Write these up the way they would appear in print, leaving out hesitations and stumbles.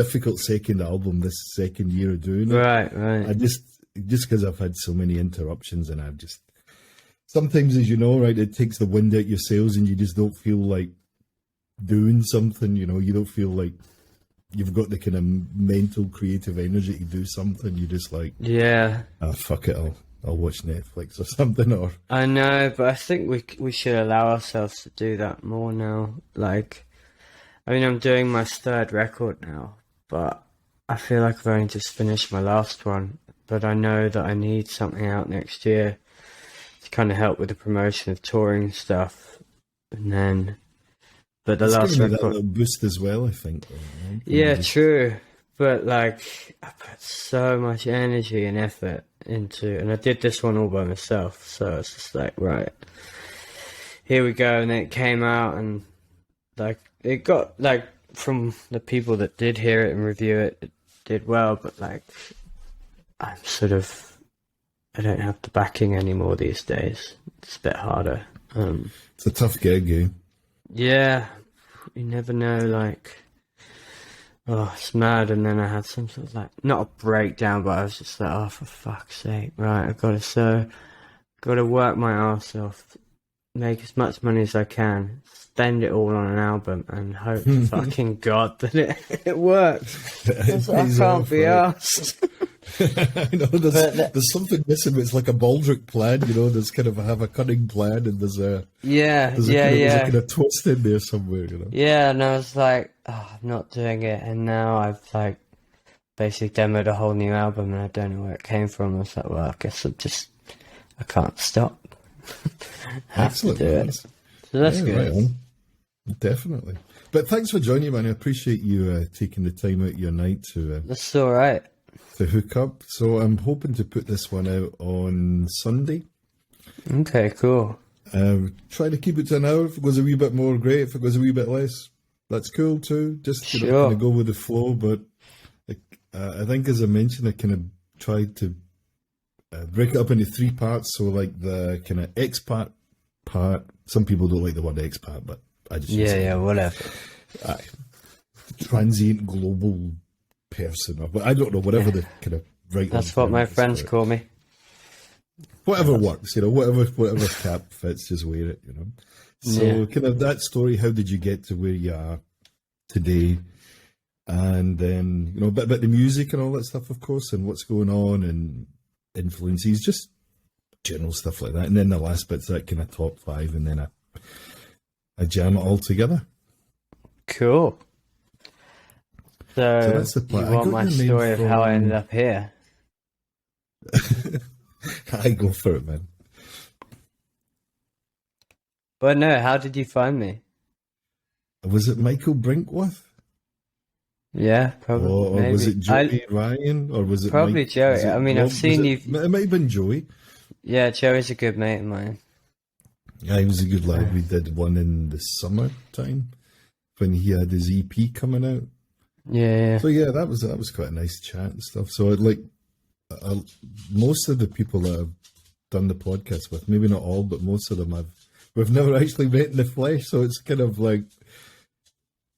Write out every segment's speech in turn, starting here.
difficult second album this second year of doing it. Right. I just because I've had so many interruptions, and I've just sometimes, as you know, right, it takes the wind out your sails, and you just don't feel like doing something. You don't feel like you've got the kind of mental, creative energy to do something. You're just like, fuck it, I'll watch Netflix or something. Or I know, but I think we should allow ourselves to do that more now. Like, I mean, I'm doing my third record now, but I feel like I've only just finished my last one. But I know that I need something out next year to kind of help with the promotion of touring stuff. And then, but the last record, that little boost as well, I think. Right? Yeah, true. But like, I put so much energy and effort into, and I did this one all by myself. So it's just like, right, here we go. And then it came out, and like, it got, like, from the people that did hear it and review it, it did well. But like, I don't have the backing anymore these days. It's a bit harder. It's a tough gig, eh? Yeah, you never know, like, oh, it's mad. And then I had some sort of, like, not a breakdown, but I was just like, oh, for fuck's sake, right, I've got to work my arse off, make as much money as I can, spend it all on an album, and hope to fucking God that it works. I can't be arsed. I know there's something missing. It's like a baldric plan, there's kind of have a cunning plan, and there's a kind of twist in there somewhere, Yeah, and I was like, oh, I'm not doing it, and now I've like basically demoed a whole new album, and I don't know where it came from. I was like, well, I guess I can't stop. Excellent, to do it. So that's good. Right on. Definitely. But thanks for joining me, man. I appreciate you taking the time out of your night to. That's all right. To hook up. So I'm hoping to put this one out on Sunday. Okay, cool. Try to keep it to an hour. If it goes a wee bit more, great. If it goes a wee bit less, that's cool too. Just kind of go with the flow. But I think, as I mentioned, I kind of tried to break it up into 3 parts. So like the kind of expat part. Some people don't like the word expat, but I just whatever. Transient global person, but I don't know, whatever the kind of right. That's what my friends call me. Whatever works, whatever cap fits, just wear it, So kind of that story, how did you get to where you are today? And then, a bit about the music and all that stuff, of course, and what's going on and influences, just general stuff like that. And then the last bit's that kind of top 5, and then I jam it all together. Cool. So that's the plan. You want my story of how I ended up here? I go for it, man. But no, how did you find me? Was it Michael Brinkworth? Yeah, probably. Or was it Joey Ryan? Or was it probably Joey? I mean, I've seen you. It might have been Joey. Yeah, Joey's a good mate of mine. Yeah, he was a good lad. We did one in the summertime when he had his EP coming out. Yeah. So yeah, that was quite a nice chat and stuff. So like most of the people that I've done the podcast with, maybe not all, but most of them we've never actually met in the flesh. So it's kind of like,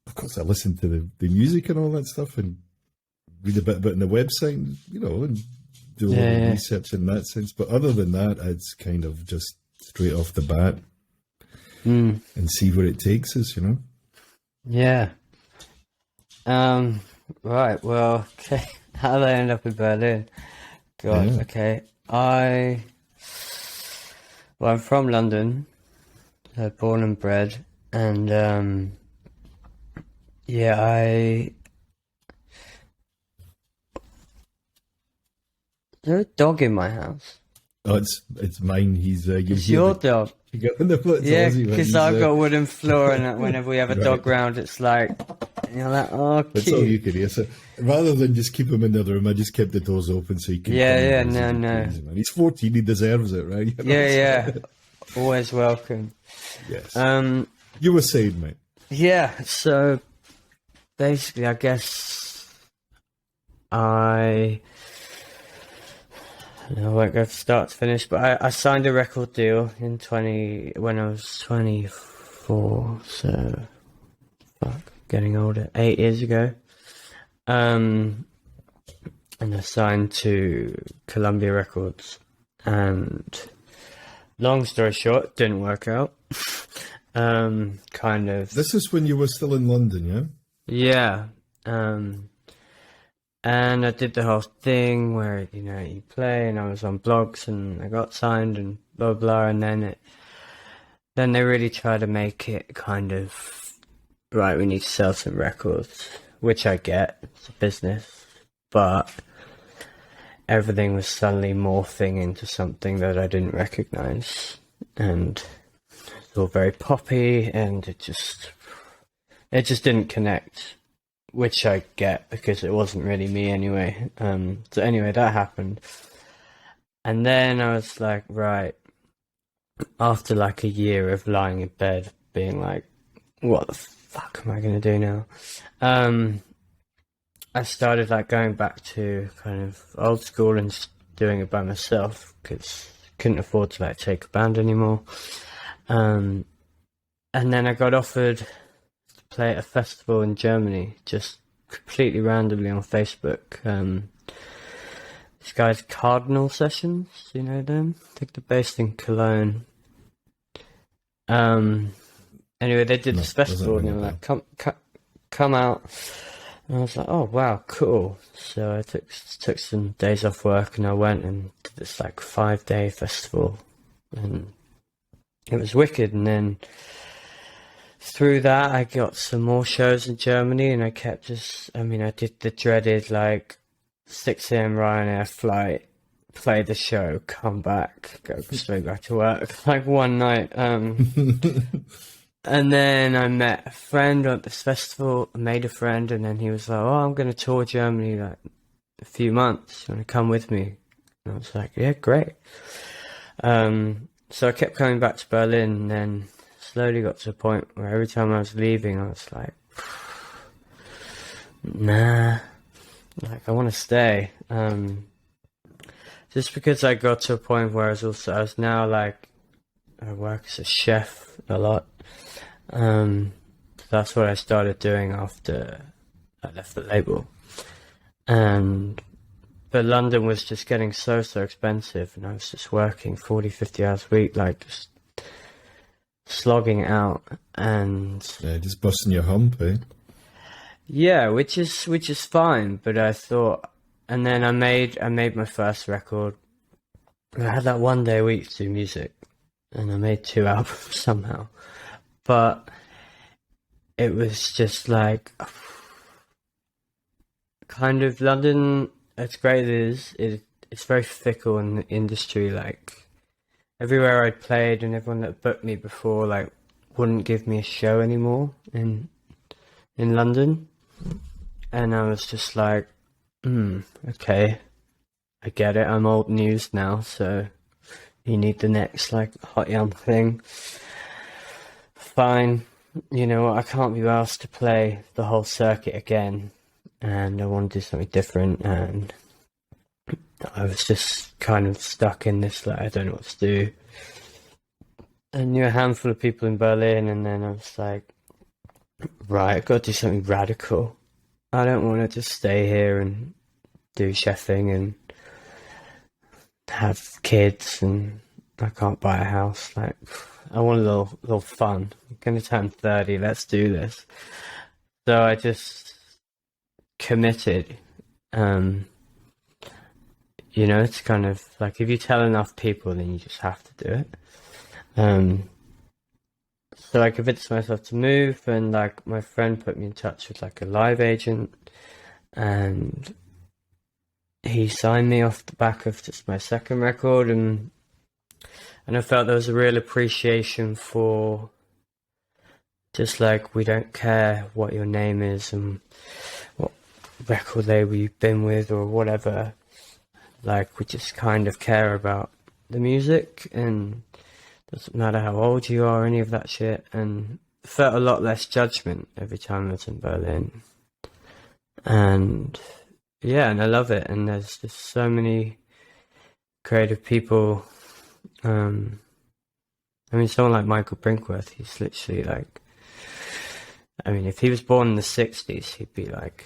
of course, I listen to the music and all that stuff and read a bit about on the website, and do a little research in that sense. But other than that, it's kind of just straight off the bat and see where it takes us, Yeah. Right, well, okay. How did I end up in Berlin? God, okay. I'm from London, born and bred, and, there's a dog in my house. Oh, it's mine. It's your dog. Yeah, because I've got a wooden floor, and whenever we have a dog round, it's like, like, oh, cute. That's all you can hear. So rather than just keep him in the other room, I just kept the doors open so he can. No. He's 14. He deserves it, right? Yeah. Always welcome. Yes. You were saying, mate. Yeah. So basically, I guess I won't go from start to finish, but I signed a record deal when I was 24, so getting older, 8 years ago. And I signed to Columbia Records. And long story short, didn't work out. Kind of. This is when you were still in London, yeah? Yeah. And I did the whole thing where, you play, and I was on blogs, and I got signed, and blah, blah, and then they really try to make it kind of, right, we need to sell some records, which I get, it's a business, but everything was suddenly morphing into something that I didn't recognize, and it's all very poppy, and it just didn't connect, which I get because it wasn't really me anyway. So anyway, that happened, and then I was like, right, after like a year of lying in bed being like, what the fuck am I gonna do now? I started like going back to kind of old school and just doing it by myself because couldn't afford to like take a band anymore. And then I got offered to play at a festival in Germany, just completely randomly on Facebook. These guys, Cardinal Sessions, you know them? I think they're based in Cologne. Anyway, they did this festival, and they were like, come out. And I was like, oh wow, cool. So I took some days off work, and I went and did this like 5-day festival, and it was wicked. And then through that, I got some more shows in Germany, and I did the dreaded like 6 a.m. Ryanair flight, play the show, come back, go straight back to work, like one night. And then I met a friend at this festival, I made a friend, and then he was like, oh, I'm going to tour Germany like a few months, you want to come with me? And I was like, yeah, great. So I kept coming back to Berlin, and then slowly got to a point where every time I was leaving, I was like, nah, like I want to stay. Just because I got to a point where I was now like, I work as a chef a lot. That's what I started doing after I left the label. But London was just getting so expensive, and I was just working 40, 50 hours a week, like just slogging it out, and yeah, just busting your hump, eh? Yeah, which is fine, but I thought, and then I made my first record. I had that 1 day a week to do music, and I made 2 albums somehow. But it was just like, kind of London, as great as it is, it's very fickle in the industry. Like, everywhere I'd played and everyone that booked me before, like, wouldn't give me a show anymore in London. And I was just like, okay, I get it, I'm old news now, so you need the next, like, hot young thing. Fine, you know what, I can't be asked to play the whole circuit again, and I want to do something different, and I was just kind of stuck in this, like, I don't know what to do. I knew a handful of people in Berlin, and then I was like, right, I've got to do something radical. I don't want to just stay here and do chefing and have kids, and I can't buy a house. Like, I want a little fun. I'm going to turn 30, let's do this. So I just committed. You know, it's kind of like, if you tell enough people, then you just have to do it. So I convinced myself to move, and like my friend put me in touch with like a live agent, and he signed me off the back of just my second record, and I felt there was a real appreciation for just like, we don't care what your name is and what record label you've been with or whatever, like we just kind of care about the music, and doesn't matter how old you are, any of that shit. And felt a lot less judgment every time I was in Berlin. And yeah, and I love it. And there's just so many creative people. I mean, someone like Michael Brinkworth, he's literally like, I mean, if he was born in the 60s, he'd be like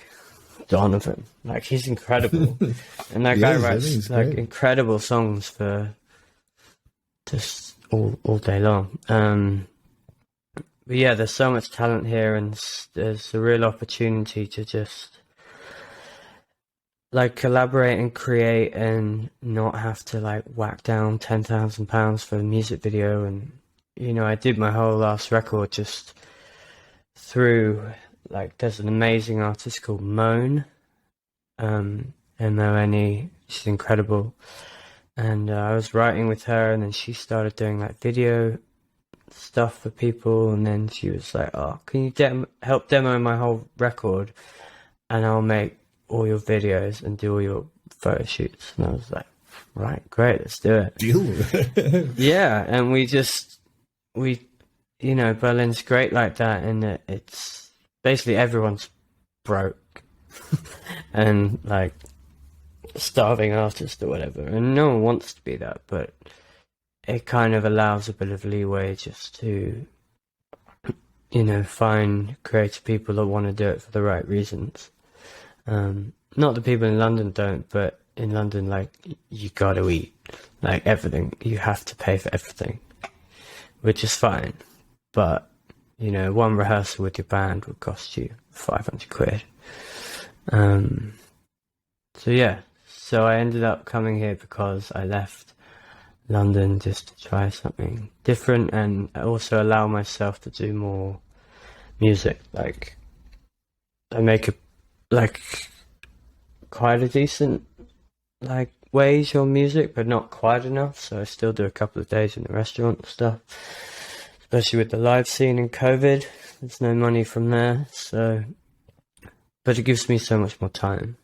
Donovan. Like, he's incredible. And that guy I think writes he's like great. incredible songs for just all day long. But yeah, there's so much talent here, and there's a real opportunity to just like collaborate and create and not have to like whack down £10,000 for a music video. And you know, I did my whole last record just through like, there's an amazing artist called Moan, Mone. She's incredible, and I was writing with her, and then she started doing like video stuff for people, and then she was like, "Oh, can you help demo my whole record, and I'll make all your videos and do all your photo shoots?" And I was like, "Right, great, let's do it." Deal with it. Yeah, and we you know, Berlin's great like that, and it's basically everyone's broke and like starving artist or whatever, and no one wants to be that, but it kind of allows a bit of leeway just to, you know, find creative people that want to do it for the right reasons. Not that people in London don't, but in London, like, you gotta eat, like, everything. You have to pay for everything, which is fine. But, you know, one rehearsal with your band would cost you 500 quid. So yeah, so I ended up coming here because I left London just to try something different and also allow myself to do more music. Like, I make quite a decent like wage on music, but not quite enough, so I still do a couple of days in the restaurant and stuff, especially with the live scene in COVID. There's no money from there, so, but it gives me so much more time,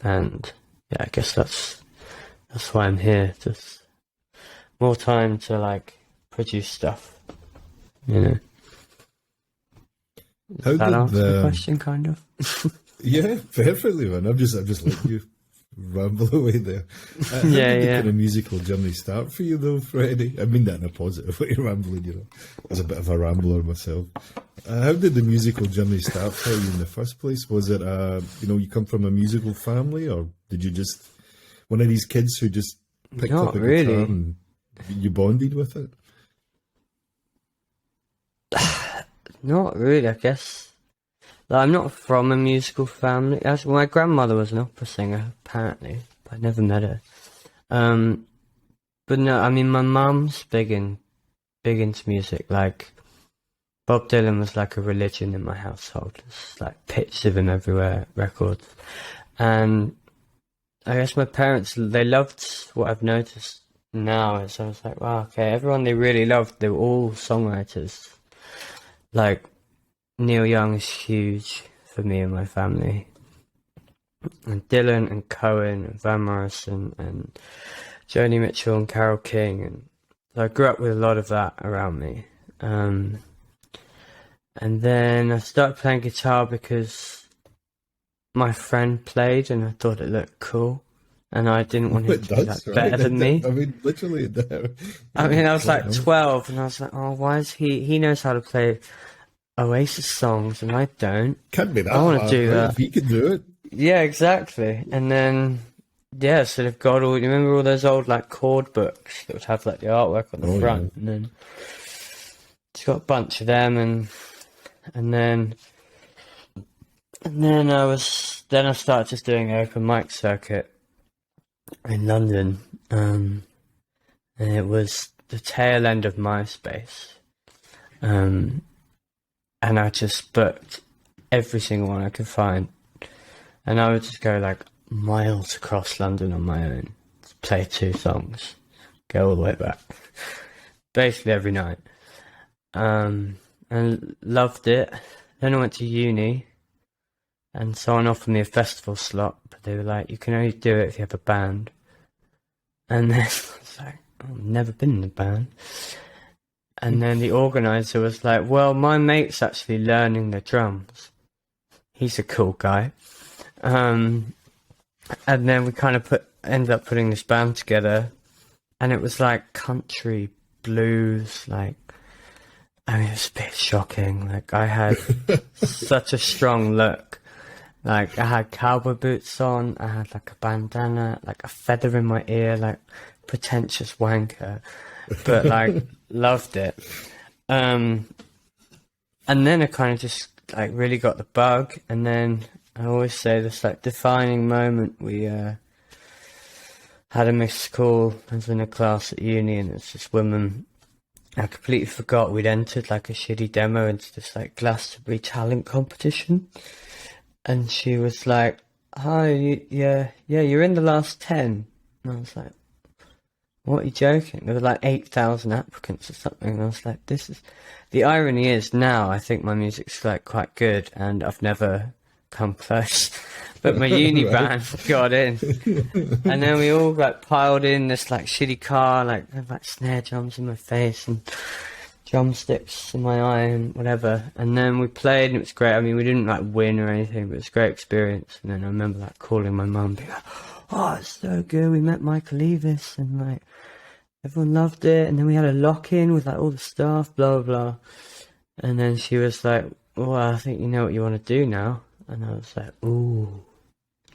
and yeah, I guess that's why I'm here. Just more time to like produce stuff, you know. How Does that did answer the question, kind of? Yeah, perfectly, man. I'm just letting you ramble away there. How did the kind of musical journey start for you, though, Freddie? I mean that in a positive way, rambling, you know. I was a bit of a rambler myself. How did the musical journey start for you in the first place? Was it, you know, you come from a musical family, or did you just, one of these kids who just picked up a guitar and you bonded with it? Not really, I guess. Like, I'm not from a musical family. Actually, my grandmother was an opera singer, apparently, but I never met her. But no, I mean, my mum's big into music. Like, Bob Dylan was like a religion in my household. There's like pictures of him everywhere, records. And I guess my parents, they loved what I've noticed now. Is I was like, wow, okay, everyone they really loved, they were all songwriters. Like, Neil Young is huge for me and my family. And Dylan and Cohen and Van Morrison and Joni Mitchell and Carole King. And so I grew up with a lot of that around me. And then I started playing guitar because my friend played and I thought it looked cool. And I didn't want him to be like better than me. I mean, literally, I mean, I was like 12 and I was like, oh, why is he knows how to play Oasis songs and I don't. Can't be that I want to do that. If he can do it. Yeah, exactly. And then, yeah, so they've got all, you remember all those old like chord books that would have like the artwork on the front, yeah. And then it's got a bunch of them, and then I started just doing an open mic circuit in London, and it was the tail end of MySpace, and I just booked every single one I could find, and I would just go like miles across London on my own, play 2 songs, go all the way back, basically every night, and loved it. Then I went to uni, and someone offered me a festival slot, but they were like, you can only do it if you have a band. And then I was like, I've never been in a band. And then the organizer was like, well, my mate's actually learning the drums. He's a cool guy. And then we kind of ended up putting this band together, and it was like country blues, like, I mean, it was a bit shocking. Like, I had such a strong look, Like, I had cowboy boots on, I had like a bandana, like a feather in my ear, like pretentious wanker, but like loved it. And then I kind of just like really got the bug, and then I always say this like defining moment. We had a missed call. I was in a class at uni, and it's this woman. I completely forgot we'd entered like a shitty demo into this like Glastonbury talent competition, and she was like, "Hi, yeah, you're in the last 10." And I was like, "What, are you joking?" There were like 8,000 applicants or something, and I was like, "This is." The irony is now I think my music's like quite good, and I've never come close. But my uni band got in, and then we all like piled in this like shitty car, like with like snare drums in my face and drumsticks in my eye and whatever. And then we played, and it was great. I mean, we didn't like win or anything, but it was a great experience. And then I remember like calling my mum, being like, "Oh, it's so good. We met Michael Levis, and like everyone loved it." And then we had a lock-in with like all the staff, blah blah blah. And then she was like, "Well, I think you know what you want to do now." And I was like, "Ooh,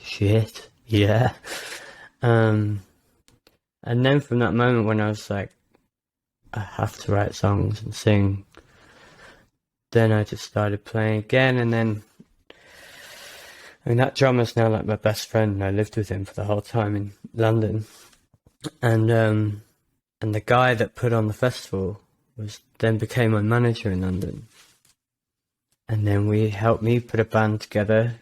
shit, yeah." And then from that moment when I was like, I have to write songs and sing, then I just started playing again. And then, I mean, that drummer's now like my best friend, and I lived with him for the whole time in London. And the guy that put on the festival then became my manager in London. And then we helped me put a band together.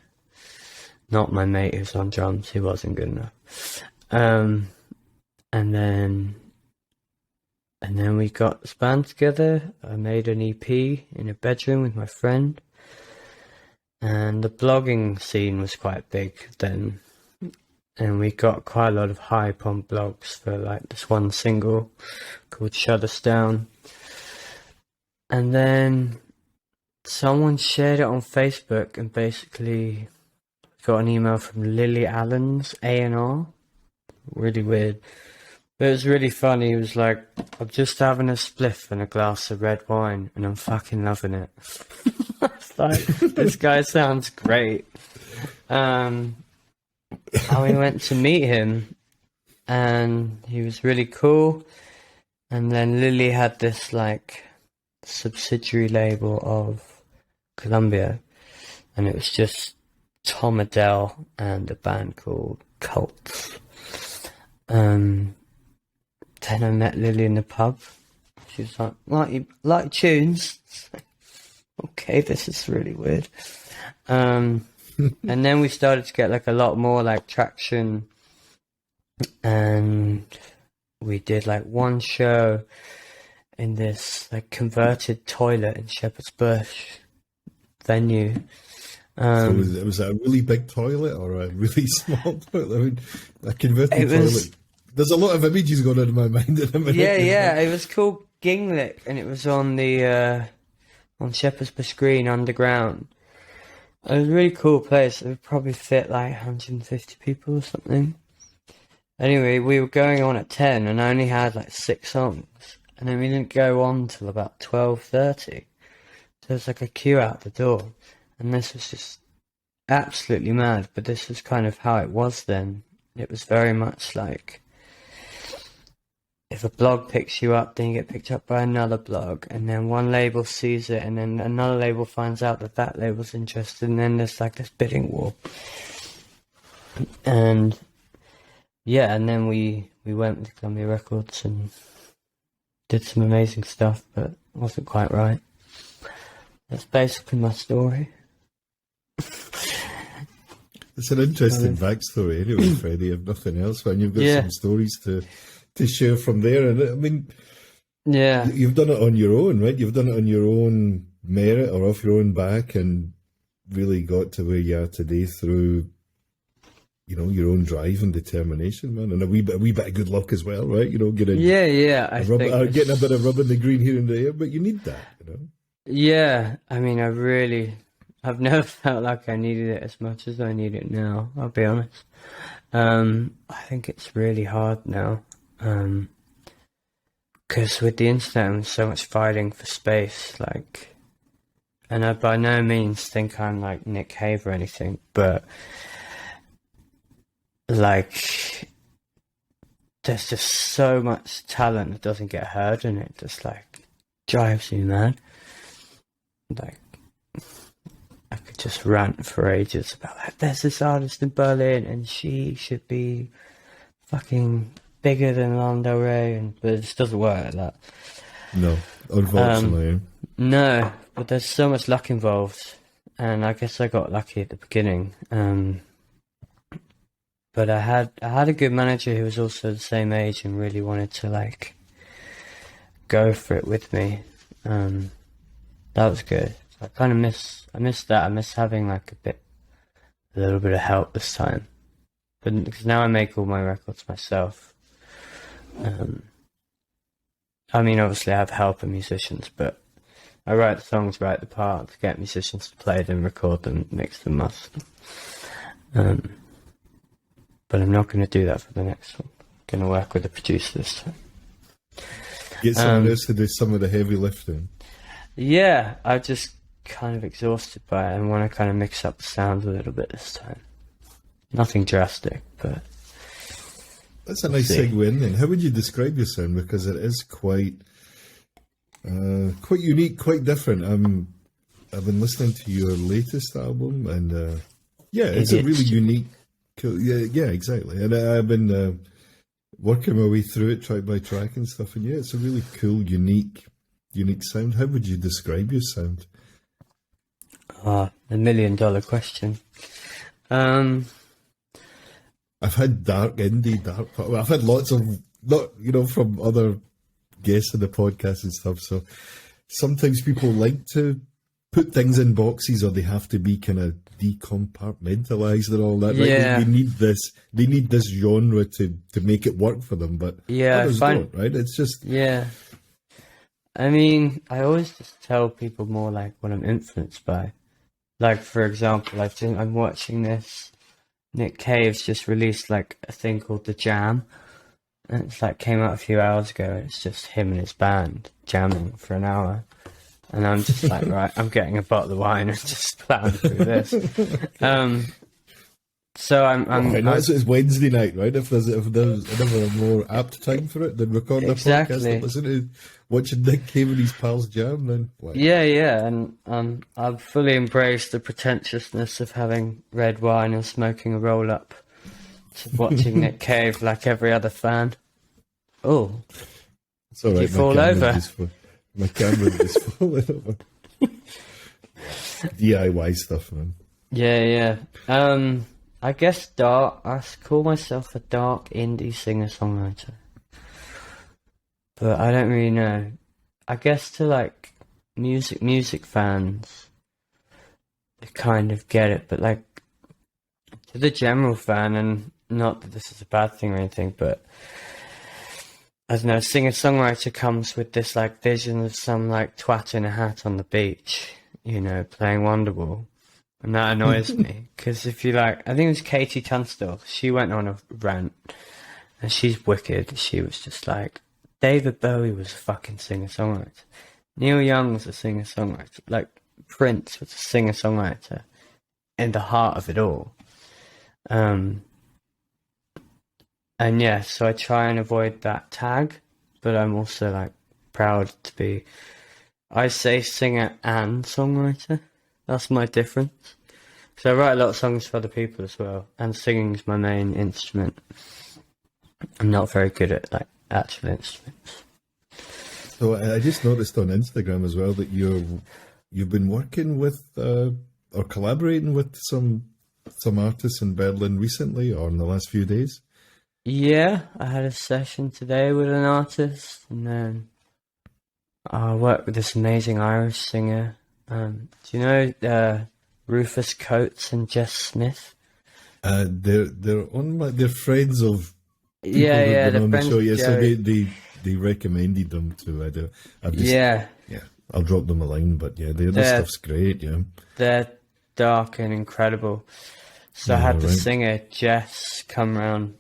Not my mate who's on drums, he wasn't good enough. And then we got this band together. I made an EP in a bedroom with my friend. And the blogging scene was quite big then. And we got quite a lot of hype on blogs for like this one single called Shut Us Down. And then someone shared it on Facebook, and basically got an email from Lily Allen's A&R. Really weird. But it was really funny. It was like, "I'm just having a spliff and a glass of red wine, and I'm fucking loving it." It's like, this guy sounds great. And we went to meet him, and he was really cool. And then Lily had this like subsidiary label of Columbia, and it was just Tom Adele and a band called Cult. Then I met Lily in the pub. She was like, like tunes?" Okay, this is really weird. And then we started to get like a lot more like traction, and we did like one show in this like converted toilet in Shepherd's Bush venue. So was that a really big toilet or a really small toilet? I mean, a converted toilet. There's a lot of images going on in my mind at the minute. Yeah. It was called Ginglick, and it was on the on Shepherd's Bush Green underground. It was a really cool place. It would probably fit like 150 people or something. Anyway, we were going on at 10, and I only had like 6 songs, and then we didn't go on till about 12:30. So it's like a queue out the door. And this was just absolutely mad, but this was kind of how it was then. It was very much like, if a blog picks you up, then you get picked up by another blog, and then one label sees it, and then another label finds out that label's interested, and then there's like this bidding war. And yeah, and then we went with Columbia Records and did some amazing stuff, but it wasn't quite right. That's basically my story. It's an interesting backstory anyway, Freddie, if nothing else, when you've got some stories to share from there. And I mean, you've done it on your own, right? You've done it on your own merit or off your own back, and really got to where you are today through, you know, your own drive and determination, man, and a wee bit of good luck as well, right? You know, getting getting a bit of rub in the green here and there, but you need that, you know. Yeah, I mean, I've never felt like I needed it as much as I need it now, I'll be honest. I think it's really hard now, because with the internet and so much fighting for space, like, and I by no means think I'm like Nick Cave or anything, but like there's just so much talent that doesn't get heard, and it just like drives me mad. Like I could just rant for ages about like there's this artist in Berlin and she should be fucking bigger than Lana Del Rey, but it just doesn't work like that. No, unfortunately. No, but there's so much luck involved, and I guess I got lucky at the beginning. But I had a good manager who was also the same age and really wanted to like go for it with me. That was good. I kind of miss that. I miss having like a little bit of help this time. But because now I make all my records myself. I mean, obviously I have help and musicians, but I write the songs, write the parts, get musicians to play them, record them, mix them, master them. But I'm not going to do that for the next one. I'm going to work with a producer this time. Get someone else to do some of the heavy lifting. Yeah, I'm just kind of exhausted by it and want to kind of mix up the sound a little bit this time. Nothing drastic, but... That's a nice segue in then. How would you describe your sound? Because it is quite unique, quite different. I've been listening to your latest album, and it's a really unique... Cool. Yeah, exactly. And I've been working my way through it track by track and stuff. And it's a really cool, unique sound. How would you describe your sound? The $1 million question. I've had dark indie, dark pop. I've had lots of, from other guests in the podcast and stuff. So sometimes people like to put things in boxes, or they have to be kind of decompartmentalized and all that. Yeah. Right? They need this genre to make it work for them, but others don't, right? It's just... Yeah. I mean, I always just tell people more like what I'm influenced by. Like, for example, I'm watching this. Nick Cave's just released like a thing called The Jam. And it's like came out a few hours ago. It's just him and his band jamming for an hour. And I'm just like, right, I'm getting a bottle of wine and just plowing through this. So it's Wednesday night, right? If there's ever a more apt time for it than recording a podcast and listen to watching Nick Cave and his pals jam, then yeah, and I've fully embraced the pretentiousness of having red wine and smoking a roll up to watching Nick Cave like every other fan. Oh, it's all right. Did you fall over? My camera is falling over. DIY stuff, man. Yeah. I guess I call myself a dark indie singer-songwriter. But I don't really know. I guess to like music fans, they kind of get it, but like to the general fan, and not that this is a bad thing or anything, but I don't know, singer-songwriter comes with this like vision of some like twat in a hat on the beach, playing Wonderwall. And that annoys me, because if you like, I think it was Katie Tunstall, she went on a rant, and she's wicked. She was just like, David Bowie was a fucking singer-songwriter. Neil Young was a singer-songwriter. Like, Prince was a singer-songwriter in the heart of it all. And yeah, so I try and avoid that tag, but I'm also like proud to be, I say singer and songwriter. That's my difference. So I write a lot of songs for other people as well, and singing's my main instrument. I'm not very good at like actual instruments. So I just noticed on Instagram as well that you've been working with or collaborating with some artists in Berlin recently, or in the last few days. Yeah, I had a session today with an artist, and then I worked with this amazing Irish singer. Do you know Rufus Coates and Jess Smith? They're friends of people yeah, who've been on the show. Yeah, so they recommended them to. I'll drop them a line, but yeah, their stuff's great. Yeah, they're dark and incredible. So I had the singer Jess come round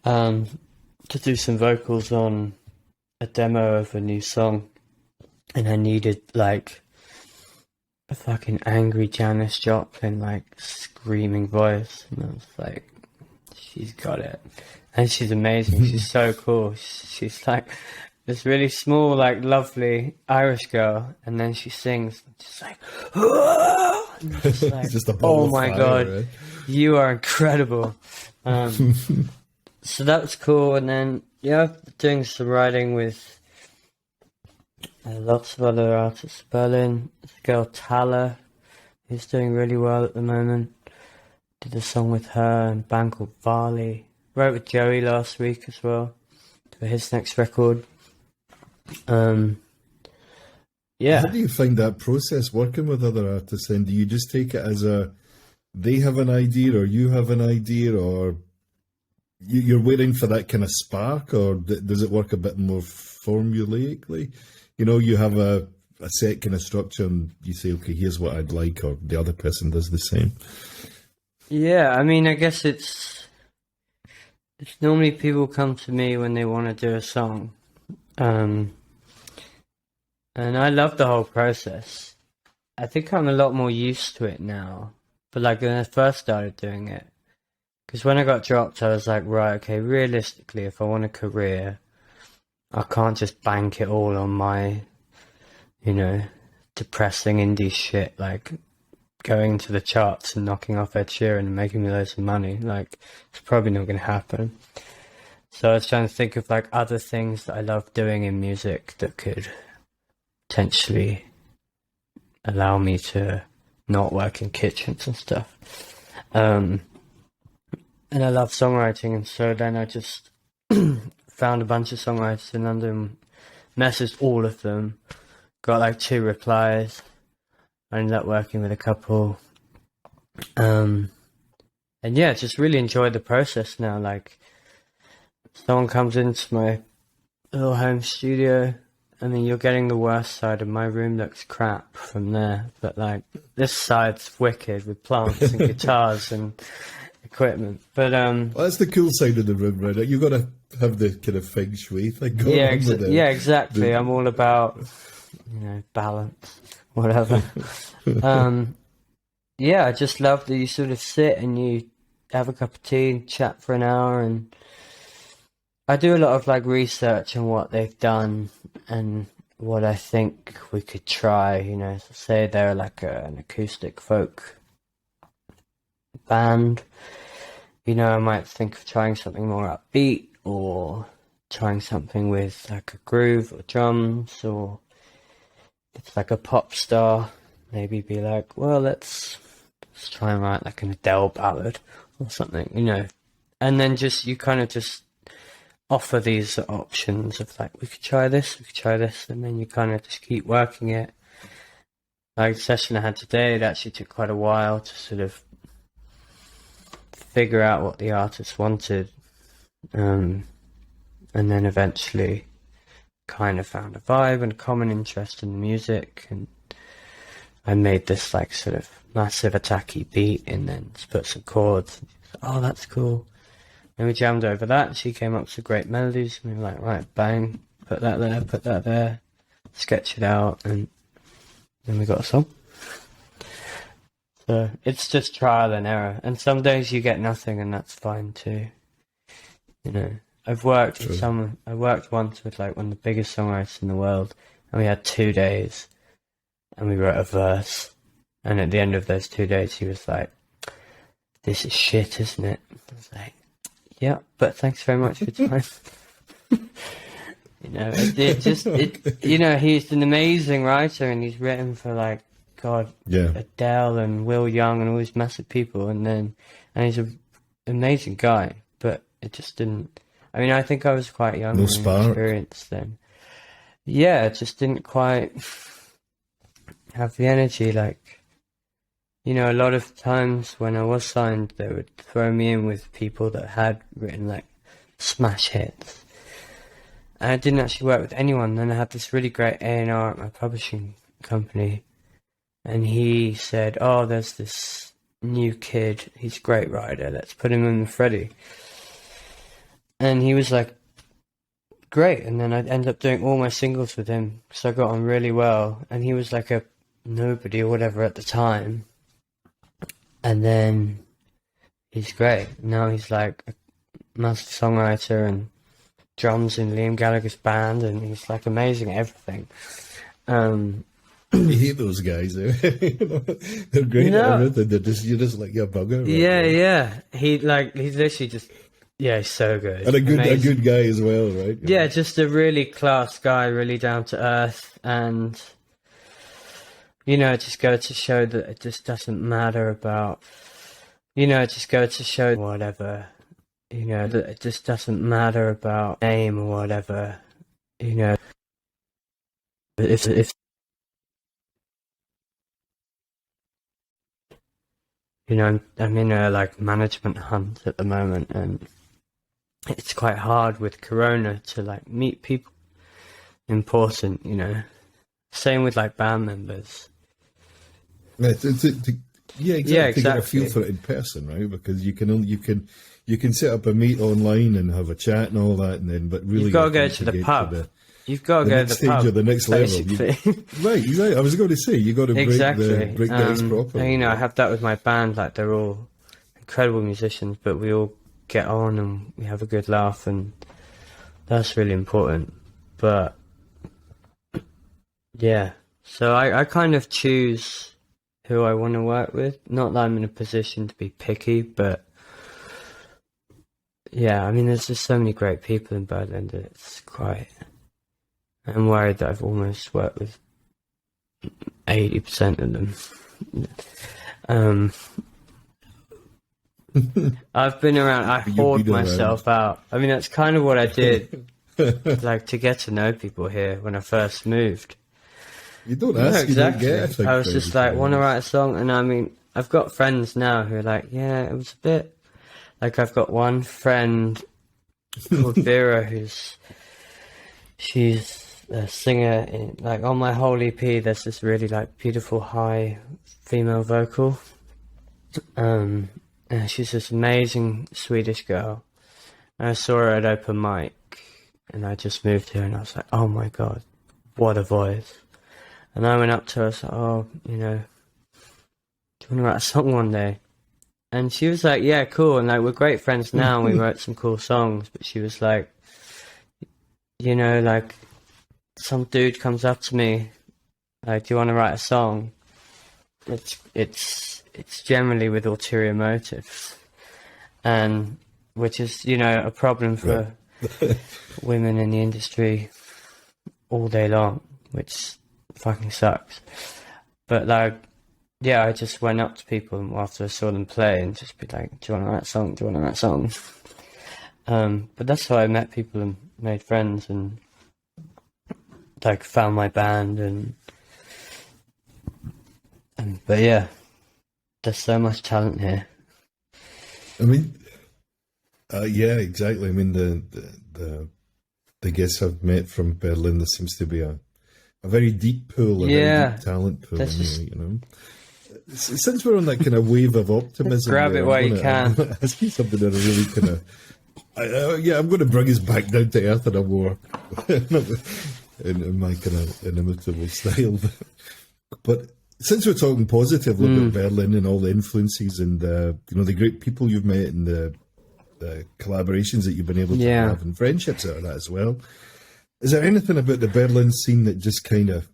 to do some vocals on a demo of a new song, and I needed like a fucking angry Janis Joplin, like, screaming voice. And I was like, she's got it. And she's amazing. She's so cool. She's like this really small, like, lovely Irish girl. And then she sings, just like, and I'm just like, Just a ball oh of my fire, God, right? you are incredible. So that was cool. And then, yeah, I've been doing some writing with lots of other artists. Berlin, this girl Tala, who's doing really well at the moment. Did a song with her and a band called Varley. Wrote with Joey last week as well for his next record. Yeah. How do you find that process working with other artists? And do you just take it as they have an idea or you have an idea, or you're waiting for that kind of spark, or does it work a bit more formulaically? You know, you have a set kind of structure and you say, okay, here's what I'd like, or the other person does the same. Yeah, I mean, I guess it's normally people come to me when they want to do a song. And I love the whole process. I think I'm a lot more used to it now. But like when I first started doing it, because when I got dropped, I was like, right, okay, realistically, if I want a career, I can't just bank it all on my, depressing indie shit, like going to the charts and knocking off Ed Sheeran and making me loads of money. Like, it's probably not going to happen. So I was trying to think of like other things that I love doing in music that could potentially allow me to not work in kitchens and stuff. And I love songwriting, and so then I just found a bunch of songwriters in London, messaged all of them, got like 2 replies. I ended up working with a couple. And yeah, just really enjoy the process now. Like, someone comes into my little home studio, I mean, you're getting the worst side of my room. Looks crap from there, but like this side's wicked with plants and guitars and equipment. But well, that's the cool side of the room, right? You got to have the kind of feng shui thing going on with it. Yeah, exactly. I'm all about balance, whatever. Yeah, I just love that you sort of sit and you have a cup of tea and chat for an hour, and I do a lot of like research on what they've done and what I think we could try. So say they're like an acoustic folk band, I might think of trying something more upbeat, or trying something with like a groove or drums, or if it's like a pop star, maybe be like, well, let's try and write like an Adele ballad or something, and then you kind of just offer these options of like, we could try this, and then you kind of just keep working it. Like the session I had today, it actually took quite a while to sort of figure out what the artist wanted, and then eventually kind of found a vibe and a common interest in the music, and I made this like sort of massive attacky beat and then just put some chords. Oh, that's cool. And we jammed over that. She came up with some great melodies, and we were like, right, bang, put that there, sketch it out, and then we got a song. So it's just trial and error, and some days you get nothing, and that's fine too. I've worked with someone. I worked once with like one of the biggest songwriters in the world, and we had 2 days, and we wrote a verse. And at the end of those 2 days, he was like, "This is shit, isn't it?" I was like, "Yeah, but thanks very much for your time." He's an amazing writer, and he's written for like Adele and Will Young and all these massive people, and he's an amazing guy, but it just didn't. I mean, I think I was quite young and inexperienced then. Yeah, it just didn't quite have the energy. Like, a lot of times when I was signed, they would throw me in with people that had written like smash hits, and I didn't actually work with anyone. Then I had this really great A&R at my publishing company, and he said, "Oh, there's this new kid. He's a great writer. Let's put him in with Freddie." And he was like, great. And then I ended up doing all my singles with him, so I got on really well. And he was like a nobody or whatever at the time. And then he's great. Now he's like a master songwriter and drums in Liam Gallagher's band, and he's like amazing at everything. You hate those guys, eh? They're great at everything. You're just like, you're a bugger. Right? Yeah. He's literally just, he's so good. And a good guy as well, right? Yeah, just a really class guy, really down to earth, and just go to show that it just doesn't matter about, just go to show whatever, that it just doesn't matter about name or whatever, if I'm in a like management hunt at the moment, and it's quite hard with Corona to like meet people important, Same with like band members. Yeah, exactly. To get a feel for it in person, right? Because you can set up a meet online and have a chat and all that, and then but really you've got to go to the pub. You've got to go to the stage pub or the next level. Right. I was going to say you got to break the ice properly. And, I have that with my band. Like they're all incredible musicians, but we all get on and we have a good laugh, and that's really important. But yeah, so I kind of choose who I want to work with. Not that I'm in a position to be picky, but yeah, I mean, there's just so many great people in Berlin that it's quite... I'm worried that I've almost worked with 80% of them. I've been around, I hoard myself out. I mean, that's kind of what I did, like to get to know people here when I first moved. You don't ask, exactly. You don't get. I was just like, want to write a song? And I mean, I've got friends now who are like, yeah, it was a bit... Like, I've got one friend called Vera she's a singer in, like, on my whole EP, there's this really, like, beautiful high female vocal. And she's this amazing Swedish girl. And I saw her at open mic, and I just moved here, and I was like, oh my God, what a voice. And I went up to her, I was like, oh, do you want to write a song one day? And she was like, yeah, cool. And like, we're great friends now, and we wrote some cool songs. But she was like, like, some dude comes up to me, like, do you want to write a song? It's generally with ulterior motives, and which is, a problem for women in the industry all day long, which fucking sucks. But like, yeah, I just went up to people after I saw them play and just be like, do you want to write a song? Do you want to write a song? But that's how I met people and made friends and like found my band and but yeah, there's so much talent here. I mean, yeah, exactly. I mean, the guests I've met from Berlin, there seems to be a very deep pool, very deep talent pool in here, Since we're on that kind of wave of optimism, grab it while you can. Ask you something that I really kind of, I'm going to bring us back down to earth in a more, in my kind of inimitable style. But since we're talking positively about Berlin and all the influences and the great people you've met and the collaborations that you've been able to have and friendships out of that as well, is there anything about the Berlin scene that just kind of,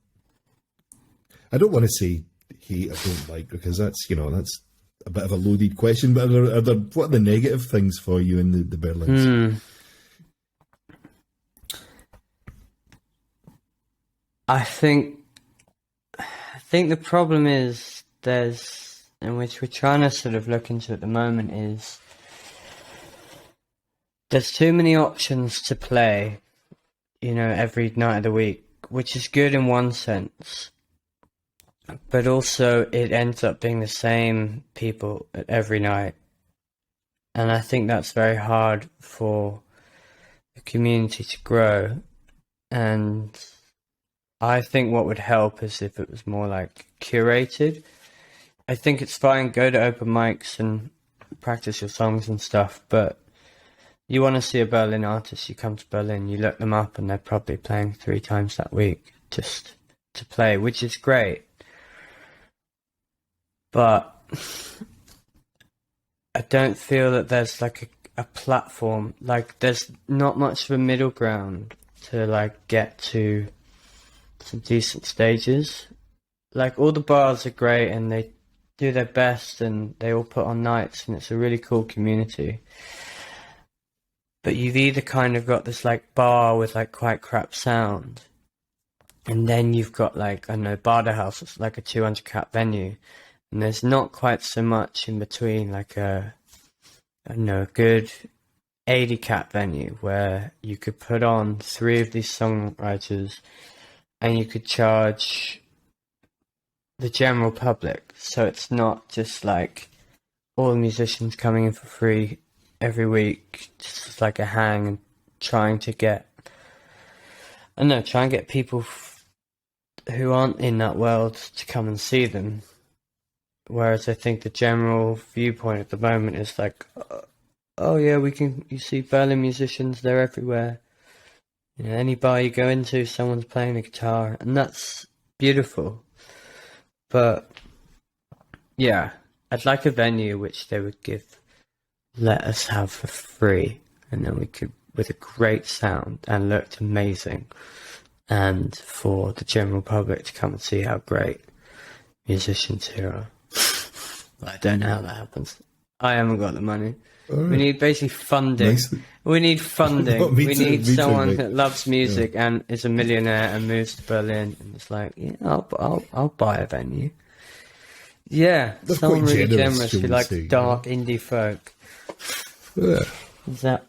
I don't want to say hate, I don't like, because that's that's a bit of a loaded question, but what are the negative things for you in the Berlin scene? I think the problem is and which we're trying to sort of look into at the moment, is there's too many options to play, every night of the week, which is good in one sense, but also it ends up being the same people at every night. And I think that's very hard for the community to grow. And I think what would help is if it was more like curated. I think it's fine, go to open mics and practice your songs and stuff, but you want to see a Berlin artist, you come to Berlin, you look them up, and they're probably playing 3 times that week just to play, which is great. but I don't feel that there's like a platform. Like there's not much of a middle ground to like get to some decent stages. Like all the bars are great and they do their best and they all put on nights and it's a really cool community. But you've either kind of got this like bar with like quite crap sound, and then you've got like, I don't know, Barter House, it's like a 200 cap venue, and there's not quite so much in between, like a, I don't know, a good 80 cap venue where you could put on 3 of these songwriters and you could charge the general public. So it's not just like all the musicians coming in for free every week, just like a hang and trying to get, I don't know, try and get people who aren't in that world to come and see them. Whereas I think the general viewpoint at the moment is like, oh yeah, you see Berlin musicians, they're everywhere. You know, any bar you go into, someone's playing the guitar, and that's beautiful. But yeah, I'd like a venue which they would let us have for free, and then we could, with a great sound and looked amazing, and for the general public to come and see how great musicians here are. I don't know how that happens. I haven't got the money. Right. We need basically funding. Nicely. We need funding. We need someone too, that loves music and is a millionaire and moves to Berlin and it's like, yeah, I'll buy a venue. Yeah, They're someone quite really generous, who likes dark indie folk. Yeah. Is that?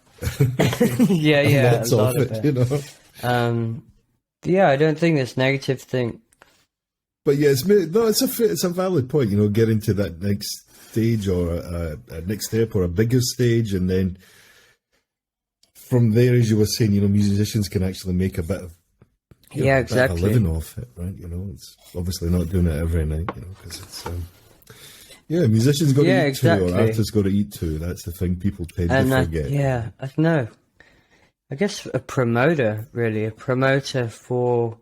yeah, Lots a lot of it, you know. Yeah, I don't think there's negative thing. But yeah, it's a valid point. You know, getting to that next stage or a next step or a bigger stage, and then from there, as you were saying, you know, musicians can actually make a bit of exactly, a living off it, right? You know, it's obviously not doing it every night, you know, because it's musicians got to eat too, or artists got to eat too. That's the thing people tend to forget. I know. I guess a promoter for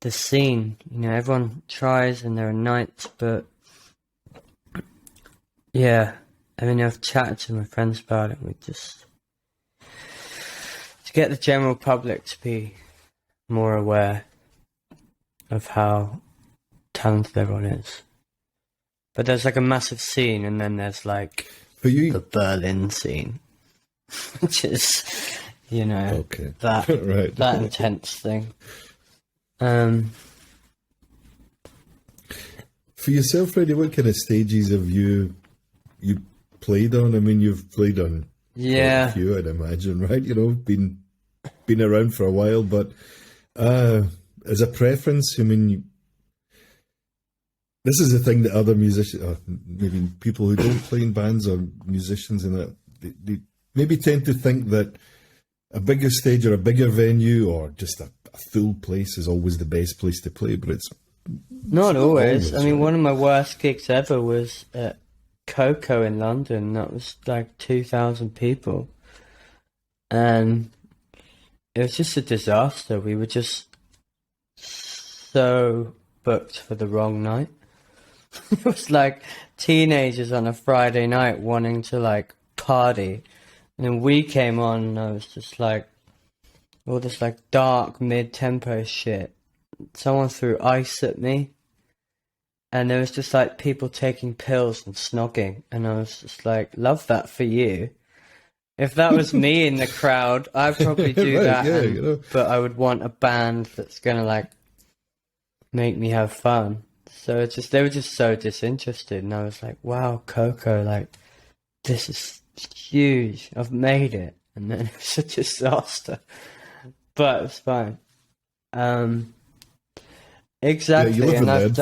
the scene. You know, everyone tries and there are nights, but yeah, I mean, I've chatted to my friends about it. We just, to get the general public to be more aware of how talented everyone is. But there's like a massive scene, and then there's like the Berlin scene, which is, you know, that right. that intense thing. For yourself, Freddie, what kind of stages have you played on? I mean, you've played on quite a few, I'd imagine, right? You know, been around for a while, but as a preference, I mean, this is the thing that other musicians, or maybe people who don't play in bands or musicians in that, they maybe tend to think that a bigger stage or a bigger venue or just a full place is always the best place to play, but it's not always. I mean, one of my worst gigs ever was at Coco in London. That was like 2,000 people. And it was just a disaster. We were just so booked for the wrong night. It was like teenagers on a Friday night wanting to like party. And then we came on and I was just like, all this like dark mid-tempo shit. Someone threw ice at me. And there was just like people taking pills and snogging. And I was just like, love that for you. If that was me in the crowd, I'd probably do that. You know. But I would want a band that's going to like make me have fun. So it's just, they were just so disinterested. And I was like, wow, Coco, like, this is huge. I've made it. And then it was a disaster. But it was fine. Exactly, and I've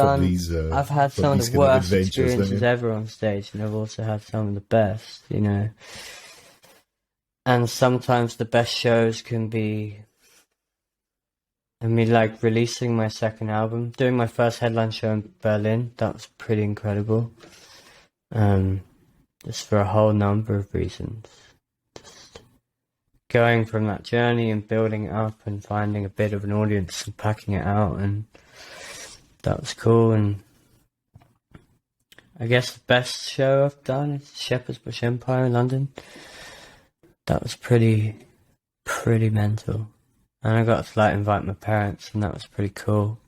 had some of the worst experiences ever on stage, and I've also had some of the best, you know. And sometimes the best shows can be, I mean, like releasing my second album, doing my first headline show in Berlin, that was pretty incredible. Just for a whole number of reasons. Just going from that journey and building it up and finding a bit of an audience and packing it out, and that was cool. And I guess the best show I've done is Shepherd's Bush Empire in London. That was pretty mental. And I got to like invite my parents, and that was pretty cool.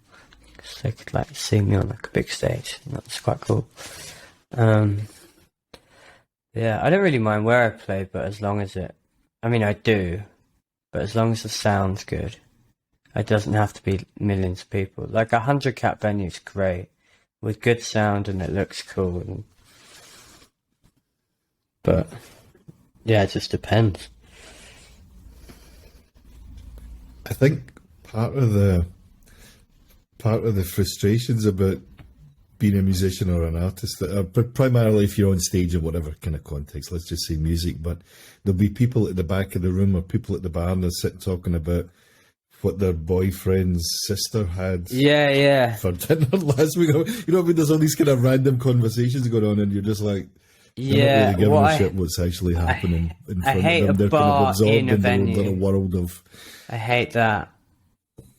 Because they could like see me on like a big stage, and that was quite cool. Yeah, I don't really mind where I play, but as long as I do, but as long as the sound's good. It doesn't have to be millions of people. Like 100 cap venue's great, with good sound and it looks cool. But yeah, it just depends. I think part of the frustrations about being a musician or an artist, but primarily if you're on stage in whatever kind of context, let's just say music, but there'll be people at the back of the room or people at the bar and they'll sit talking about what their boyfriend's sister had for dinner last week. You know what I mean? There's all these kind of random conversations going on and you're just like, yeah, not really giving a shit what's actually happening in front of them. They're kind of absorbed in their own little world of... I hate that.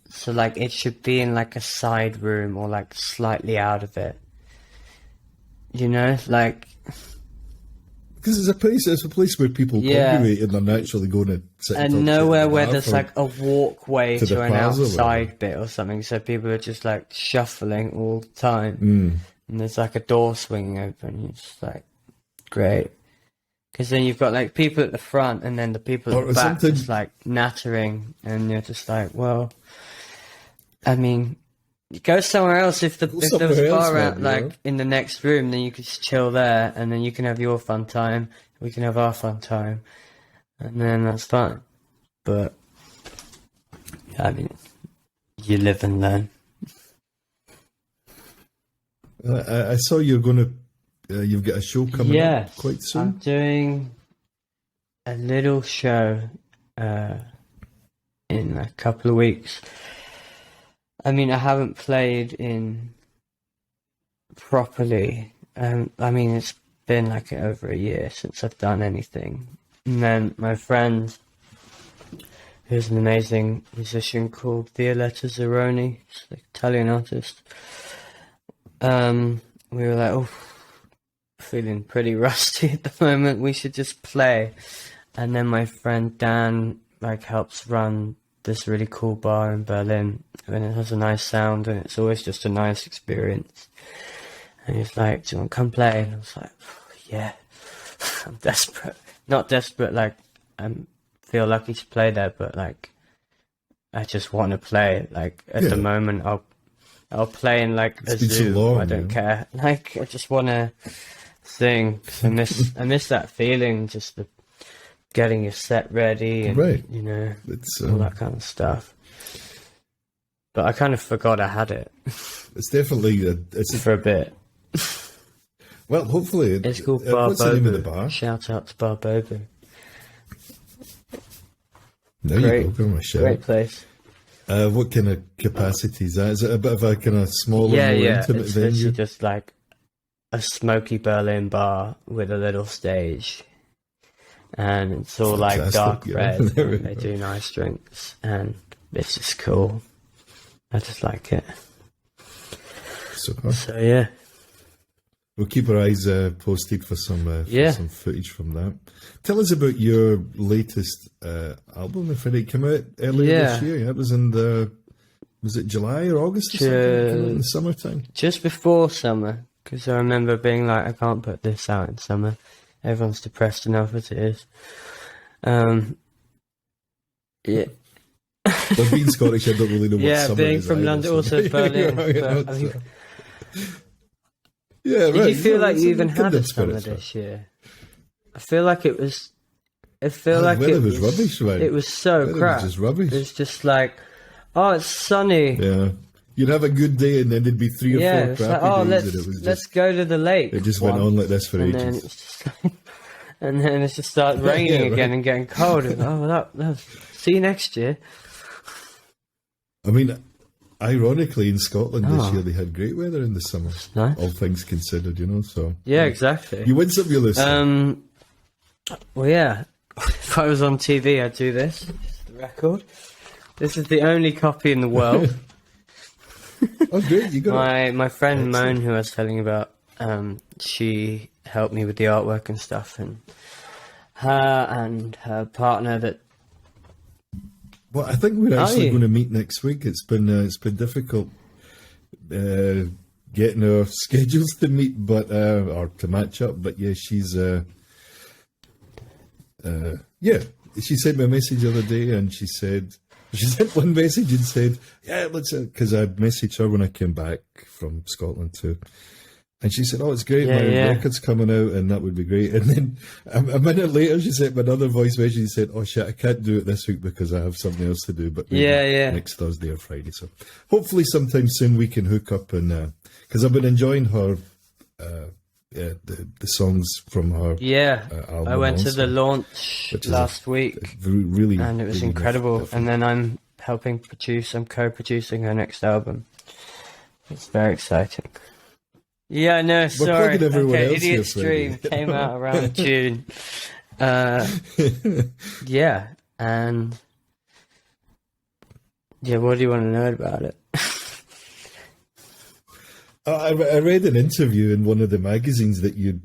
So like it should be in like a side room or like slightly out of it. You know, like... Because it's a place where people congregate and they're naturally going to sit and talk nowhere where there's like a walkway to an outside bit or something, so people are just like shuffling all the time. And there's like a door swinging open. It's just like, great. Because then you've got like people at the front and then the people at the back just like nattering, and you're just like, well, I mean, go somewhere else. If there was a bar out like in the next room, then you could just chill there, and then you can have your fun time. We can have our fun time, and then that's fine. But I mean, you live and learn. I saw you're going to. You've got a show coming up quite soon. I'm doing a little show in a couple of weeks. I mean, I haven't played in properly. I mean, it's been like over a year since I've done anything. And then my friend, who's an amazing musician called Violetta Zeroni, she's an Italian artist, we were like, oh, feeling pretty rusty at the moment. We should just play. And then my friend Dan like helps run this really cool bar in Berlin, and it has a nice sound and it's always just a nice experience. And he's like, do you want to come play? And I was like, yeah. I'm desperate. Not desperate like I feel lucky to play there, but like I just want to play. Like at the moment I'll play in like a zoo. So long, I don't care. Like I just want to sing. I miss that feeling, just the getting your set ready and you know, all that kind of stuff. But I kind of forgot I had it. It's definitely for a bit. Well, hopefully it's called Bar what's the name of the bar? Shout out to Bar Bobo. There you go, give 'em a shout. Great place. What kind of capacity is that? Is it a bit of a kind of smaller, more intimate it's venue? literally just like a smoky Berlin bar with a little stage. And it's all like dark red. They do nice drinks, and it's just cool. I just like it. So yeah, we'll keep our eyes posted for some footage from that. Tell us about your latest album. If it came out earlier this year, it was in was it July or August or something? It came out in the summertime, just before summer. Because I remember being like, I can't put this out in summer. Everyone's depressed enough as it is. Yeah. But being Scottish, I don't really know what summer being is. From London, also Berlin. Did you feel like you even had a summer this year? I feel like it was. I feel like it was rubbish, right? It was so crap. It was just rubbish. It was just like, oh, it's sunny. Yeah. You'd have a good day and then there'd be 3 or 4 crappy days. Let's go to the lake. It just went on like this for ages. Then it's just like, and then it just started raining again and getting cold. And, see you next year. I mean, ironically, in Scotland this year they had great weather in the summer. Nice. All things considered, you know. So yeah, exactly. You win some, you lose some. Well, yeah. If I was on TV, I'd do this. Just the record. This is the only copy in the world. Oh, great! You got my friend Moan, who I was telling you about, She helped me with the artwork and stuff, and her partner that. Well, I think we're actually going to meet next week. It's been difficult getting our schedules to meet, but or to match up. But yeah, she's she sent me a message the other day, and she sent one message and said, "Yeah, let's," because I messaged her when I came back from Scotland too. And she said, "Oh, it's great, my record's coming out, and that would be great." And then a minute later, she sent me another voice message. She said, "Oh shit, I can't do it this week because I have something else to do, but maybe next Thursday or Friday." So hopefully sometime soon we can hook up, and because I've been enjoying her, the songs from her. Album I went also, to the launch last week, really, and it was really incredible. different. And then I'm co-producing her next album. It's very exciting. Yeah, no, sorry. Okay, Idiot's Dream came out around June. Yeah, and what do you want to know about it? I read an interview in one of the magazines that you'd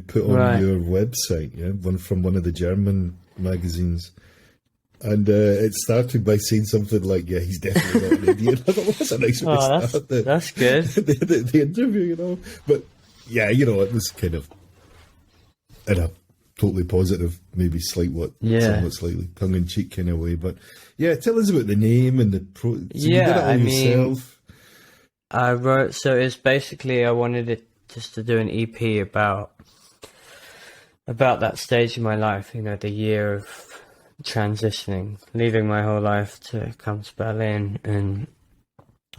put on your website, one from one of the German magazines. And it started by saying something like, "Yeah, he's definitely not an idiot." I thought, well, that's a nice way to start that's good. the interview, But yeah, it was kind of in a totally positive, maybe somewhat slightly tongue-in-cheek kind of way. But yeah, tell us about the name and the you did it all yourself. I wrote, so it's basically, I wanted it just to do an EP about that stage in my life, the year of transitioning, leaving my whole life to come to Berlin. And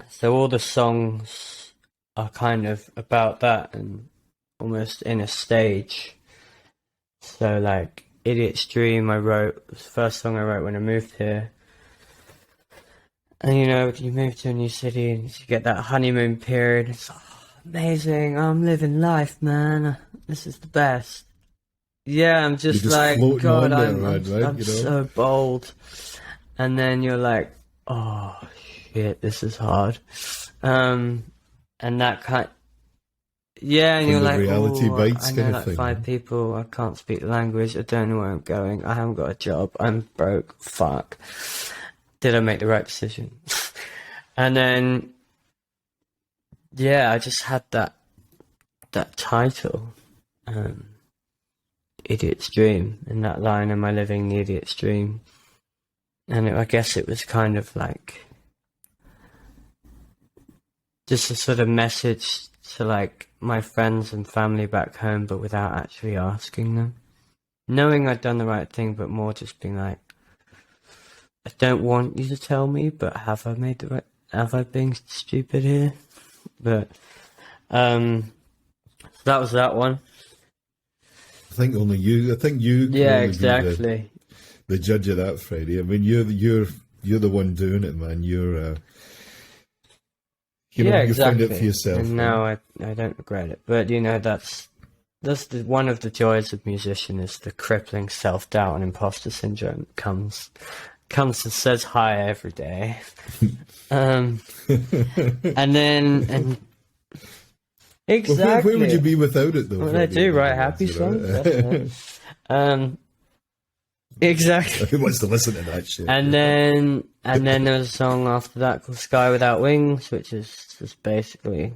so all the songs are kind of about that and almost in a stage. So like Idiot's Dream was the first song I wrote when I moved here. And you move to a new city and you get that honeymoon period. It's amazing, I'm living life, man, this is the best. Yeah, I'm just like, God, I'm so bold. And then you're like, oh shit, this is hard. And that kind, and you're like, reality bites I know kind of like thing. 5 people, I can't speak the language, I don't know where I'm going, I haven't got a job, I'm broke, fuck. Did I make the right decision? And then, I just had that title. Idiot's Dream, in that line, am I living the idiot's dream? And I guess it was kind of like just a sort of message to like my friends and family back home, but without actually asking them, knowing I'd done the right thing, but more just being like, I don't want you to tell me, but have I been stupid here? But so that was that one. I think only you. Yeah, exactly. The judge of that, Freddie. I mean, you're the one doing it, man. You're, you found it for yourself. And now I don't regret it. But that's one of the joys of musician is the crippling self-doubt and imposter syndrome comes and says hi every day. And exactly. Where would you be without it, though? Well, I do write happy songs. Exactly. Who wants to listen to that shit? And then there was a song after that called Sky Without Wings, which is just basically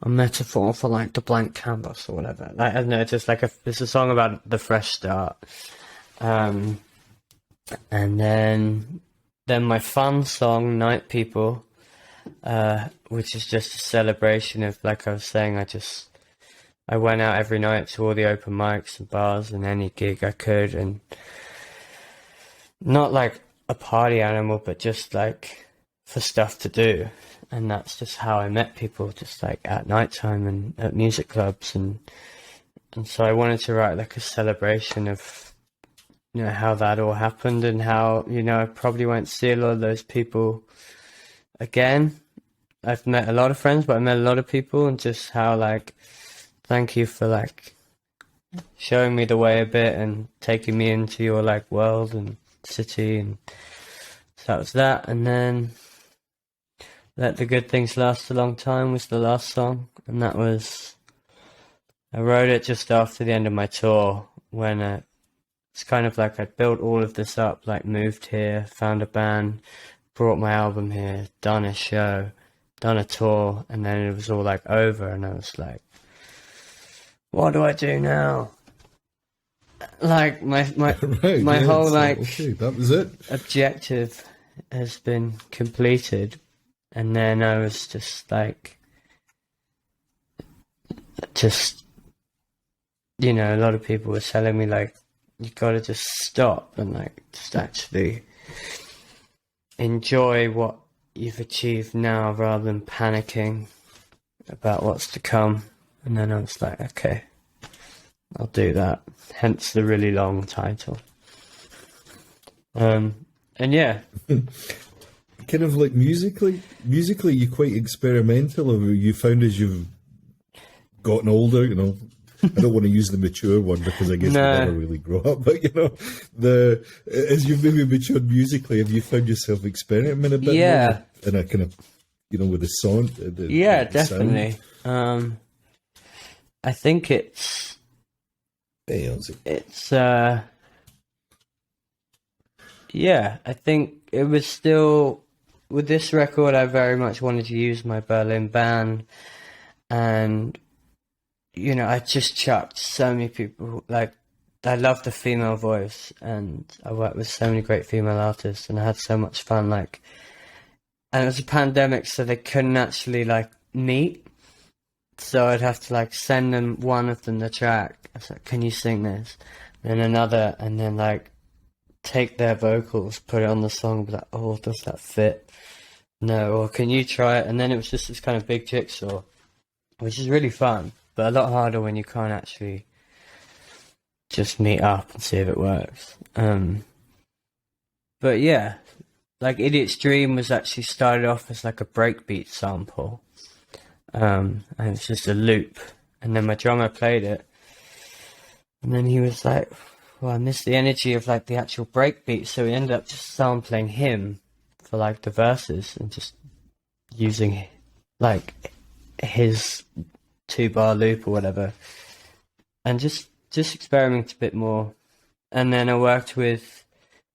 a metaphor for like the blank canvas or whatever. Like, I don't know, it's a song about the fresh start. And then my fun song, Night People, which is just a celebration of, like I was saying, I went out every night to all the open mics and bars and any gig I could, and not like a party animal, but just like for stuff to do. And that's just how I met people, just like at nighttime and at music clubs. And so I wanted to write like a celebration of, how that all happened and how, I probably won't see a lot of those people again. I've met a lot of friends, but I met a lot of people, and just how like, thank you for like showing me the way a bit and taking me into your like world and city. And so that was that. And then Let the Good Things Last a Long Time was the last song, and that was I wrote it just after the end of my tour when it's kind of like I built all of this up, like moved here, found a band, brought my album here, done a show, done a tour, and then it was all like over, and I was like, what do I do now? Like my Right, my yeah, whole it's like okay, that was it. objective has been completed, and then I was just like, you know, a lot of people were telling me like, you gotta just stop and like just actually enjoy what you've achieved now rather than panicking about what's to come. And then I was like, okay, I'll do that. Hence the really long title. And yeah. Kind of like musically, you're quite experimental, or you found as you've gotten older, you know, I don't want to use the mature one because I guess No. we never really grow up, but you know, as you've maybe matured musically, have you found yourself experimenting a bit Yeah. more in a kind of, you know, with the song? Yeah, the sound? definitely. I think it's yeah, I think it was still, with this record I very much wanted to use my Berlin band, and you know, I just chucked so many people, like, I love the female voice, and I worked with so many great female artists, and I had so much fun, like, and it was a pandemic, so they couldn't actually, like, meet, so I'd have to, like, send them, one of them, the track. I was like, can you sing this? Then another, and then, like, take their vocals, put it on the song, be like, oh, does that fit? No, or can you try it? And then it was just this kind of big jigsaw, which is really fun, but a lot harder when you can't actually just meet up and see if it works. But yeah, like Idiot's Dream was actually started off as like a breakbeat sample, and it's just a loop, and then my drummer played it, and then he was like, well, I missed the energy of like the actual breakbeat, so we ended up just sampling him for like the verses and just using like his 2-bar loop or whatever, and just experiment a bit more. And then I worked with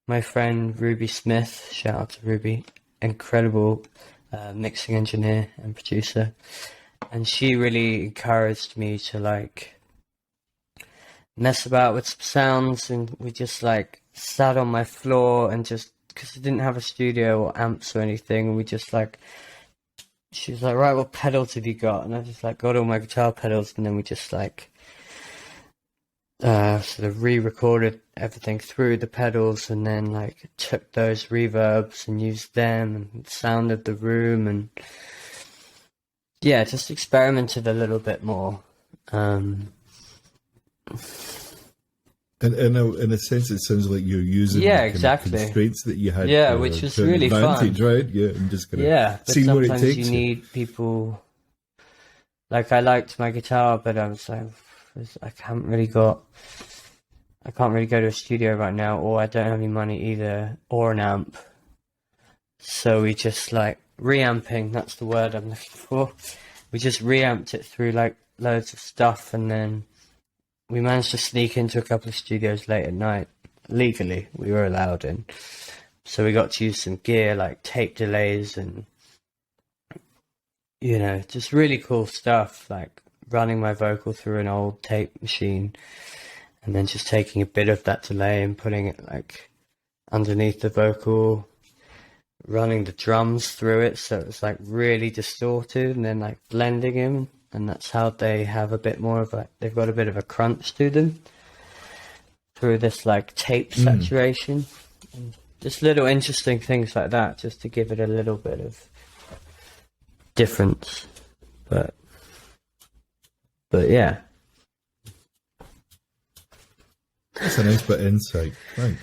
my friend Ruby Smith, shout out to Ruby, incredible mixing engineer and producer, and she really encouraged me to like mess about with some sounds, and we just like sat on my floor and just, because I didn't have a studio or amps or anything, we just like, she was like, right, what pedals have you got? And I just like got all my guitar pedals, and then we just like sort of re-recorded everything through the pedals, and then like took those reverbs and used them and sounded the room, and yeah, just experimented a little bit more. In a sense, it sounds like you're using Yeah, the kind of exactly. constraints that you had. Yeah, which was to an really fun. advantage, right? Yeah, and just kind of Yeah, but see where it sometimes takes you you. need people. Like, I liked my guitar, but I was like, I can't really go to a studio right now, or I don't have any money either, or an amp. So we just like reamping, that's the word I'm looking for. We just reamped it through like loads of stuff, and then we managed to sneak into a couple of studios late at night. Legally, we were allowed in. So we got to use some gear like tape delays and, you know, just really cool stuff, like running my vocal through an old tape machine and then just taking a bit of that delay and putting it like underneath the vocal, running the drums through it so it's like really distorted, and then like blending them, and that's how they have a bit more of they've got a bit of a crunch to them through this like tape saturation. And just little interesting things like that, just to give it a little bit of difference. But yeah. That's a nice bit of insight. Right.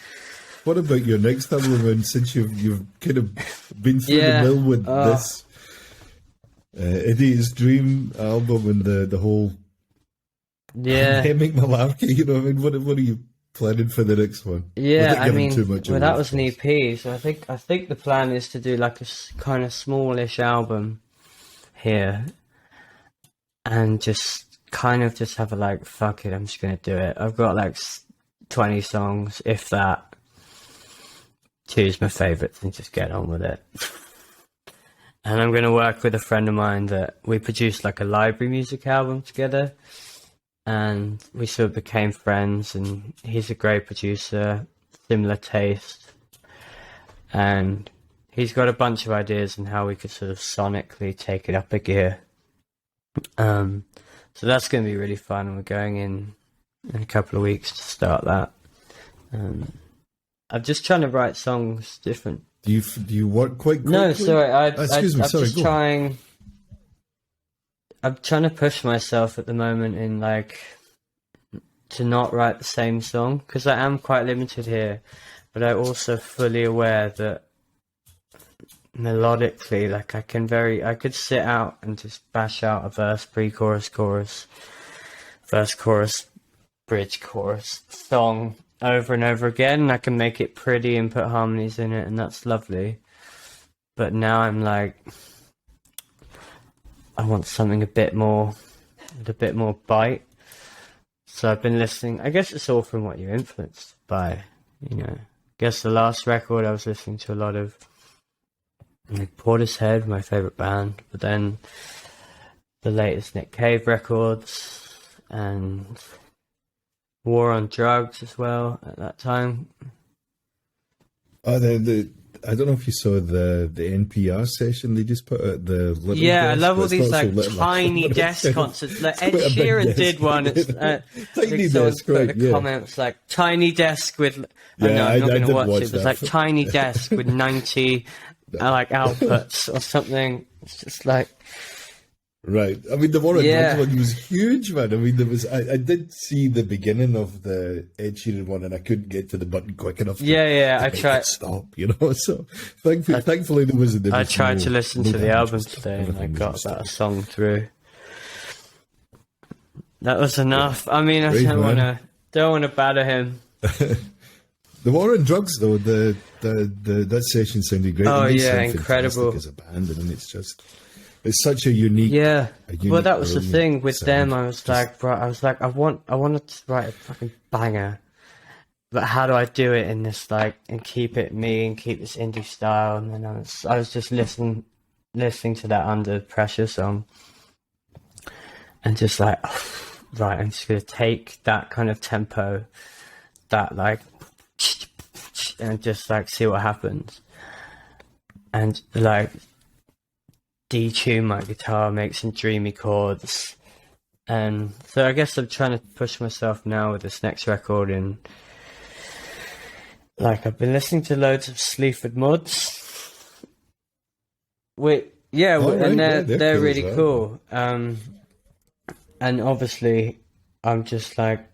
What about your next album? And since you've kind of been through the mill with this Idiot's Dream album and the whole pandemic malarkey, you know, I mean, what are you planning for the next one? Yeah, Without I giving mean, too much well, away, that was an of course. EP, so I think the plan is to do like a kind of smallish album here, and just kind of just have a like, fuck it, I'm just gonna do it. I've got like 20 songs, if that. Choose my favourites and just get on with it. And I'm gonna work with a friend of mine that we produced like a library music album together, and we sort of became friends. And he's a great producer, similar taste, and he's got a bunch of ideas on how we could sort of sonically take it up a gear. So that's going to be really fun. We're going in a couple of weeks to start that. I'm just trying to write songs different. Do you work quite quickly? No, sorry. Excuse me. I'm Sorry. just trying. I'm trying to push myself at the moment in like to not write the same song, because I am quite limited here, but I'm also fully aware that melodically, like I could sit out and just bash out a verse, pre-chorus, chorus, verse, chorus, bridge, chorus song over and over again, and I can make it pretty and put harmonies in it, and that's lovely. But now I'm like, I want something with a bit more bite. So I've been listening. I guess it's all from what you're influenced by, you know. I guess the last record I was listening to a lot of like Portishead, my favourite band, but then the latest Nick Cave records and War on Drugs as well at that time. I don't know if you saw the NPR session they just put at the Little Yeah, Desk, I love all it's these not so like little, tiny but desk it's concerts. Like Ed quite a big Sheeran desk. did one. It's, Tiny someone desk, put right, in the yeah. comments like tiny desk with. Yeah, I'm not I going to did watch watch it. But it's that. like tiny desk with 90 like outputs or something. It's just like. Right. I mean, the War on Yeah. Drugs one was huge, man. I mean, there was. I did see the beginning of the Ed Sheeran one, and I couldn't get to the button quick enough. Yeah, to I make tried. it stop, you know. So thankfully there was. I tried to listen to the damage album and stuff. today, and I Everything was got restored. about a song through. That was enough. I mean, I Brave don't want to batter him. The War on Drugs, though, that session sounded great. Oh, And they yeah, sound incredible. fantastic as a band. I mean, it's such a unique. Yeah. a unique Well, that was the brilliant thing with sound. them. I was like, bro, I wanted to write a fucking banger, but how do I do it in this like and keep it me and keep this indie style? And then I was just listening to that Under Pressure song, and just like, right, I'm just gonna take that kind of tempo, that like, and just like see what happens, and like detune my guitar, make some dreamy chords. And so I guess I'm trying to push myself now with this next record. And like I've been listening to loads of Sleaford Mods. Oh, And right, they're cool really as well. cool. And obviously I'm just like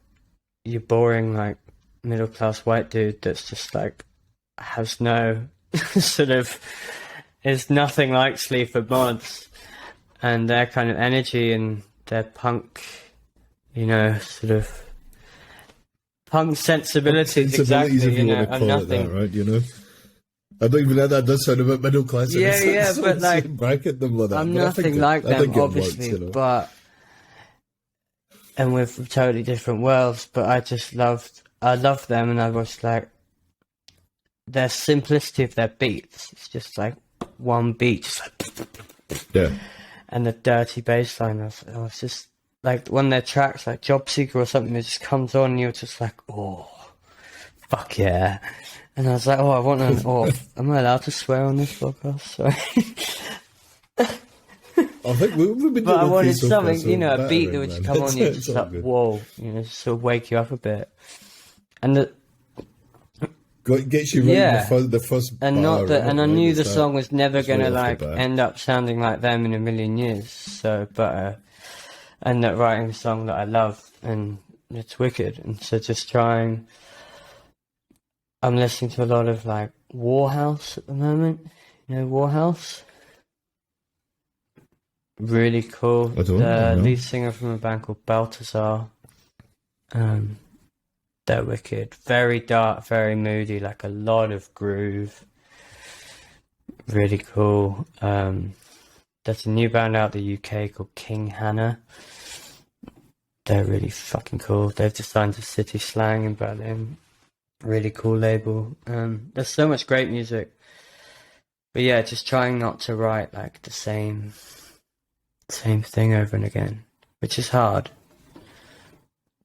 your boring like middle class white dude that's just like has no sort of is nothing like Sleaford Mods and their kind of energy and their punk, you know, sort of punk sensibilities, exactly, if you you know, want to and call nothing. it that, right? You know, I don't even know that does sound a bit middle class. Yeah, but like, bracket them like that. I'm but I think nothing it- like I think them, it obviously, works, you know. but and we're from totally different worlds. But I loved them, and I was like, their simplicity of their beats. It's just like one beat, just like, Yeah. and the dirty bass line. I was just like one of their tracks, like Job Seeker or something, that just comes on, and you're just like, oh, fuck yeah. And I was like, oh, I want an off. Am I allowed to swear on this podcast? Sorry. I think we've been doing But I okay wanted so something, far, so you know, a beat that battering, would just man. come on you, It's just all like, good. whoa, you know, sort of wake you up a bit. And Gets you right Yeah. in the first and bar, not that, right? and I Right, knew it's the that. song was never It's right gonna off the like bat. end up sounding like them in a million years. So, but I ended up writing a song that I love, and it's wicked. And so just trying. I'm listening to a lot of like Warhouse at the moment. You know Warhouse? Really cool. I don't The know. lead singer from a band called Balthazar. They're wicked. Very dark, very moody, like a lot of groove. Really cool. There's a new band out the UK called King Hannah. they're really fucking cool. They've just signed to City Slang in Berlin. Really cool label. There's so much great music. But yeah, just trying not to write like the same thing over and again, which is hard.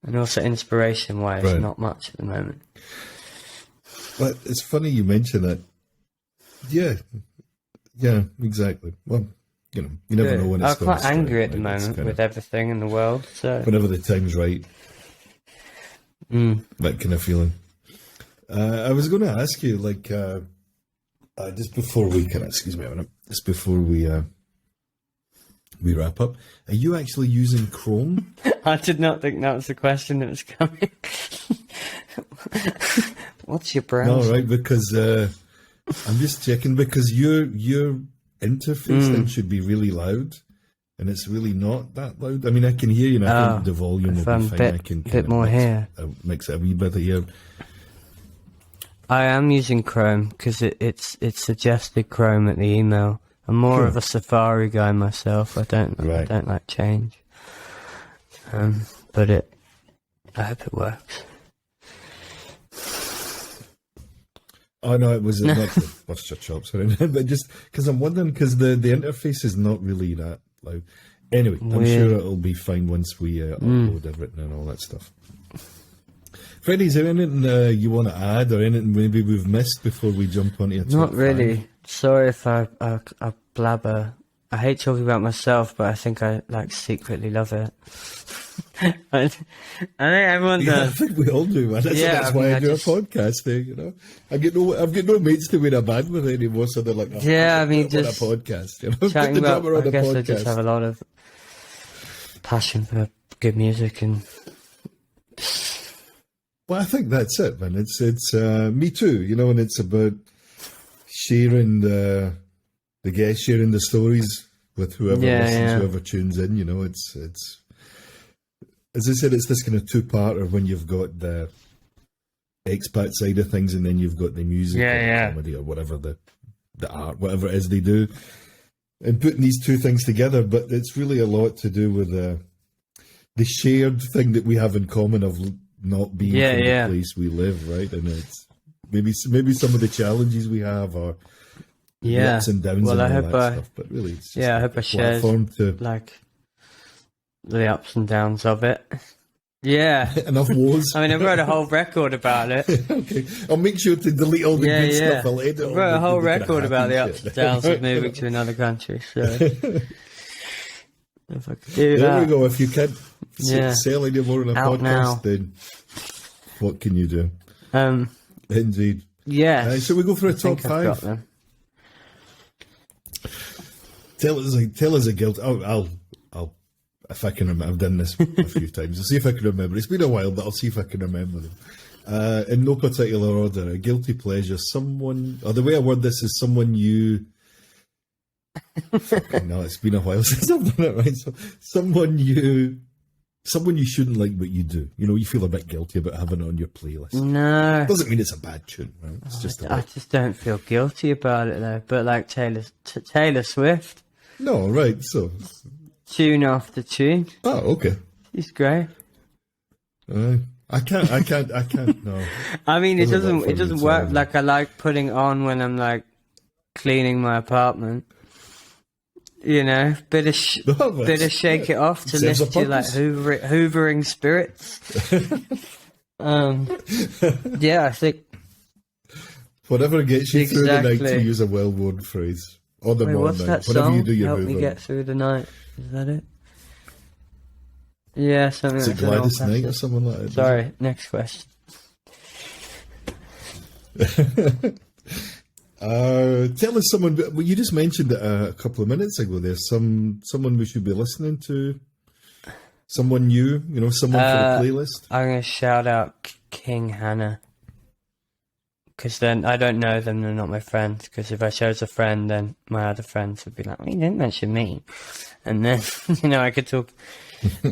And also inspiration-wise, Right. not much at the moment. But it's funny you mention that. Yeah, exactly. Well, you know, you never know when it's I'm going quite to angry at strike, the right? It's moment kind with of, everything in the world. So whenever the time's right, that kind of feeling. I was going to ask you, like, just before we just before we wrap up, are you actually using Chrome? I did not think that was the question that was coming. What's your browser? No, right? Because I'm just checking because your interface then should be really loud, and it's really not that loud. I mean, I can hear you, and I think the volume will be fine. I can bit more here. Mix it a wee bit here. I am using Chrome because it suggested Chrome at the email. I'm more of a Safari guy myself. I don't like change. But I hope it works. Oh no, it was not to bust your chops or anything, but just because I'm wondering because the interface is not really that loud. Anyway, I'm sure it'll be fine once we upload everything and all that stuff. Freddie, is there anything you want to add or anything maybe we've missed before we jump onto your top Not really. 5? Sorry if I blabber. I hate talking about myself, but I think I like secretly love it. I think everyone does. I think we all do, man. That's why I do a podcast thing, you know. I've got no mates to be in a band with anymore, so they're like, just a podcast, you know. Chatting about, I guess I just podcast. have a lot of passion for good music and. Well, I think that's it, man. It's me too, you know, and it's about sharing the guests, sharing the stories with whoever listens, whoever tunes in. You know, it's as I said, it's this kind of two-parter when you've got the expat side of things, and then you've got the music, or comedy, or whatever the art, whatever it is they do, and putting these two things together. But it's really a lot to do with the shared thing that we have in common of not being from the place we live, right? And it's maybe some of the challenges we have are the ups and downs and all that stuff. But really, it's just I hope I share like the ups and downs of it. Yeah, enough wars. I mean, I wrote a whole record about it. Okay, I'll make sure to delete all the good stuff. I'll edit. I wrote a whole record about the ups and downs of moving to another country. So if I could do there we go. If you can't sell any more on a Out podcast, now. then what can you do? Indeed. Yeah. Shall we go for a top 5? Tell us a guilt. I'll if I can remember. I've done this a few times. I'll see if I can remember. It's been a while, but I'll see if I can remember them. In no particular order, a guilty pleasure. Someone, or the way I word this is someone you. No, it's been a while since I've done it, right? So someone you shouldn't like, but you do. You know, you feel a bit guilty about having it on your playlist. No, doesn't mean it's a bad tune, right? It's just I just don't feel guilty about it though. But like Taylor Swift. No, right? So tune after tune. Oh, okay. She's great. I can't. No. I mean, it doesn't work. Like I like putting on when I'm like cleaning my apartment. You know, bit of shake it off to lift your like hoovering spirits. Yeah, I think whatever gets you through the night, to use a well-worn phrase, or the morning, what's that whatever song? you do, your Help hoovering. me get through the night. Is that it? Yeah, something. Is it Gladys Knight or someone like that? Sorry, next question. Tell us someone. Well, you just mentioned it a couple of minutes ago. There's someone we should be listening to. Someone new, you know, someone for the playlist. I'm gonna shout out King Hannah, because then I don't know them; they're not my friends. Because if I chose a friend, then my other friends would be like, "Well, you didn't mention me," and then I could talk.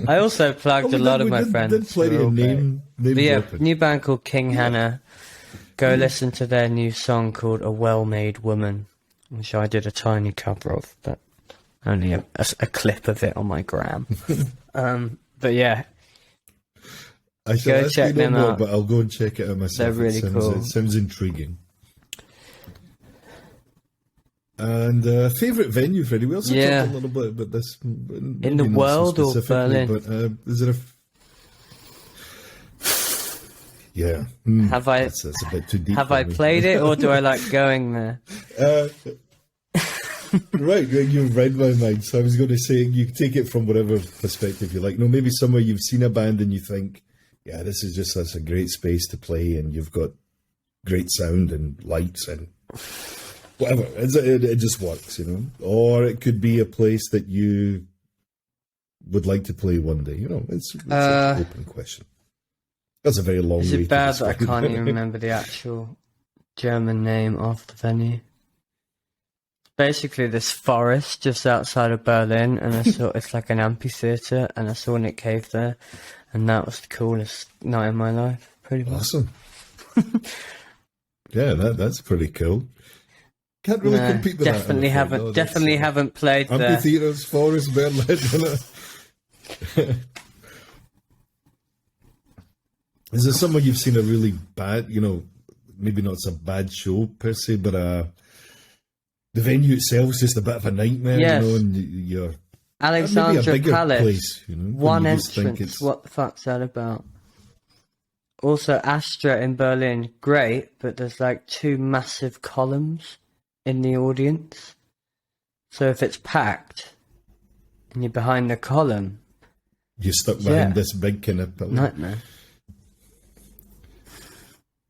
I also plugged a lot of my friends. Did plenty of name new band called King Hannah. Go listen to their new song called "A Well-Made Woman," which I did a tiny cover of, but only a clip of it on my gram. But yeah, I shall Go ask check you no them more, out. but I'll go and check it out myself. They're really cool. It sounds intriguing. And favourite venue, Freddie? We also talked a little bit about this in the world or Berlin. But is it a? Yeah. Have I? That's a bit too deep. Have I played it, or do I like going there? Right, you've read my mind. So I was going to say, you take it from whatever perspective you like. No, maybe somewhere you've seen a band and you think, yeah, this is just such a great space to play, and you've got great sound and lights and whatever. It just works, you know. Or it could be a place that you would like to play one day. You know, it's an open question. That's a very long way. Is it bad that I describe can't it. even remember the actual German name of the venue? Basically, this forest just outside of Berlin, and I saw it's like an amphitheater, and I saw Nick Cave there, and that was the coolest night of my life. Pretty much. Awesome. Yeah, that's pretty cool. Can't really compete with definitely that. Definitely haven't played there. Amphitheaters, forest, Berlin. Is there somewhere you've seen a really bad, you know, maybe not it's a bad show per se, but the venue itself is just a bit of a nightmare, Yes. you know, and you're Alexandra maybe a bigger Palace, place, you know, one when you just think entrance. What the fuck's that about? Also, Astra in Berlin, great, but there's like 2 massive columns in the audience. So if it's packed and you're behind the column, you're stuck behind this big kind of pillar. nightmare.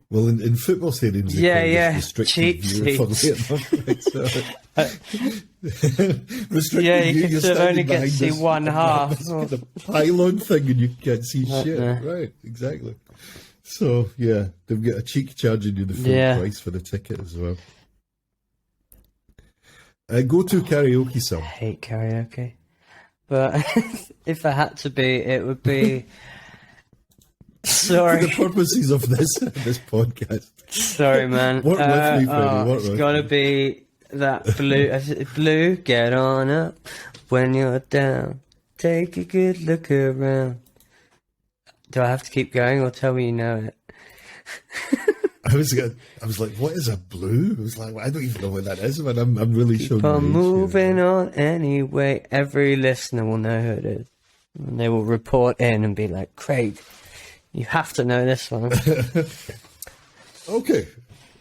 Well, in football stadiums, they call this restricted cheap view, seats. funnily enough, right? Restricted Yeah, you view, can you're still standing only get to behind see this- one half. this kind of pylon thing, and you can't see shit. Nightmare. Right, exactly. So, yeah, they've got a cheek charging you the full price for the ticket as well. Go-to karaoke song. I hate karaoke. But if I had to be, it would be... For the Sorry. purposes of this podcast. Sorry, man. Work with me, Freddie, work it's with gotta me. be that blue. Is it blue, get on up when you're down. Take a good look around. Do I have to keep going or tell me you know it? I was like, what is a blue? I was like, well, I don't even know what that is, but I'm really Keep showing on my age moving here. on anyway. Every listener will know who it is. And they will report in and be like, Craig, you have to know this one. Okay.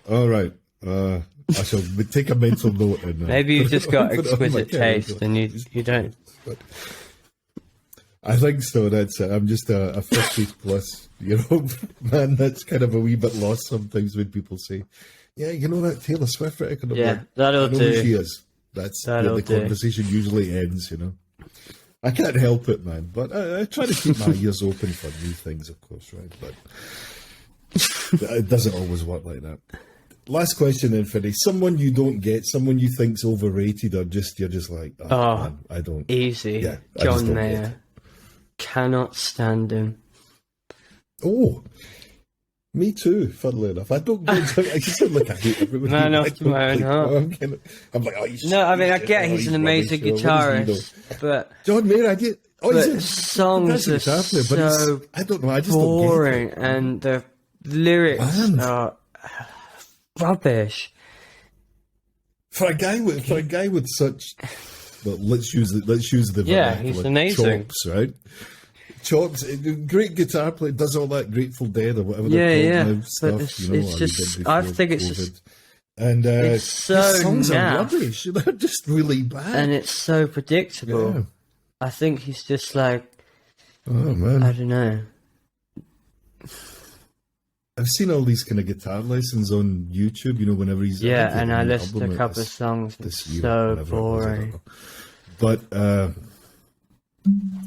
All right. I shall take a mental note. And, Maybe you've just got put it on my exquisite calendar. taste and you don't. But I think so. That's it. I'm just a 50 plus year old man that's kind of a wee bit lost sometimes when people say, yeah, you know that Taylor Swift record? I'm Yeah, like, that'll I know who do. she is. That's That'll where the do. conversation usually ends, you know. I can't help it, man. But I try to keep my ears open for new things, of course, right? But it doesn't always work like that. Last question then, Freddie. Someone you don't get, someone you think's overrated, or you're just like, oh, man, I don't. Easy. Yeah, I just John don't Mayer. get it. Cannot stand him. Oh, me too, funnily enough. I don't get I just sound like I hate everybody. Man I after don't my own like- heart. I'm like, oh, he's No, I mean, I shit. get Oh, he's an rubbish. amazing Oh, what does he guitarist, but John Mayer, I get. Oh, but he's songs are fantastic guitar player, but so I don't know. I just boring, don't get it. and the lyrics Man. are rubbish. For a guy with such, well, let's use the Yeah, vernacular, he's amazing. chops, right? Chops, great guitar player, does all that Grateful Dead or whatever Yeah, they're yeah, called now but stuff. it's You know, just- or he did I before think it's COVID. just- And it's so his songs naff. are rubbish. They're just really bad. And it's so predictable. Yeah. I think he's just like, Oh man, I don't know. I've seen all these kind of guitar lessons on YouTube. You know, whenever he's Yeah, think he and had I an listened to album a out couple of this- songs. this It's year, so whenever it was, I don't boring. know. But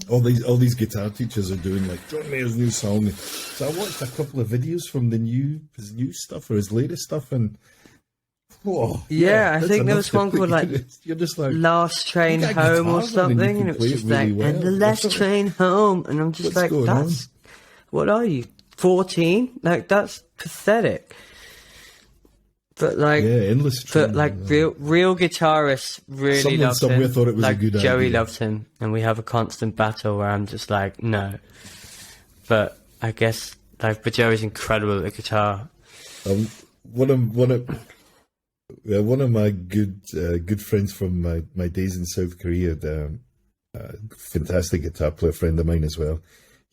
all these guitar teachers are doing like John Mayer's new song. So I watched a couple of videos from his new stuff or his latest stuff, and whoa, Yeah, I that's think there enough was to one put called you- like you're just like Last Train You got Home or guitar, man, and you something, can and it play was it just really like, and the well. last train home, and I'm just What's like, going on? that's, what are you, 14? Like, that's pathetic. But like, yeah, endless. but Train, like real guitarists really Someone loved somewhere him. thought it was a like good Joey idea. loved him, and we have a constant battle where I'm just like, no. but I guess like, but Joey's incredible at the guitar. One of my good friends from my days in South Korea, fantastic guitar player friend of mine as well.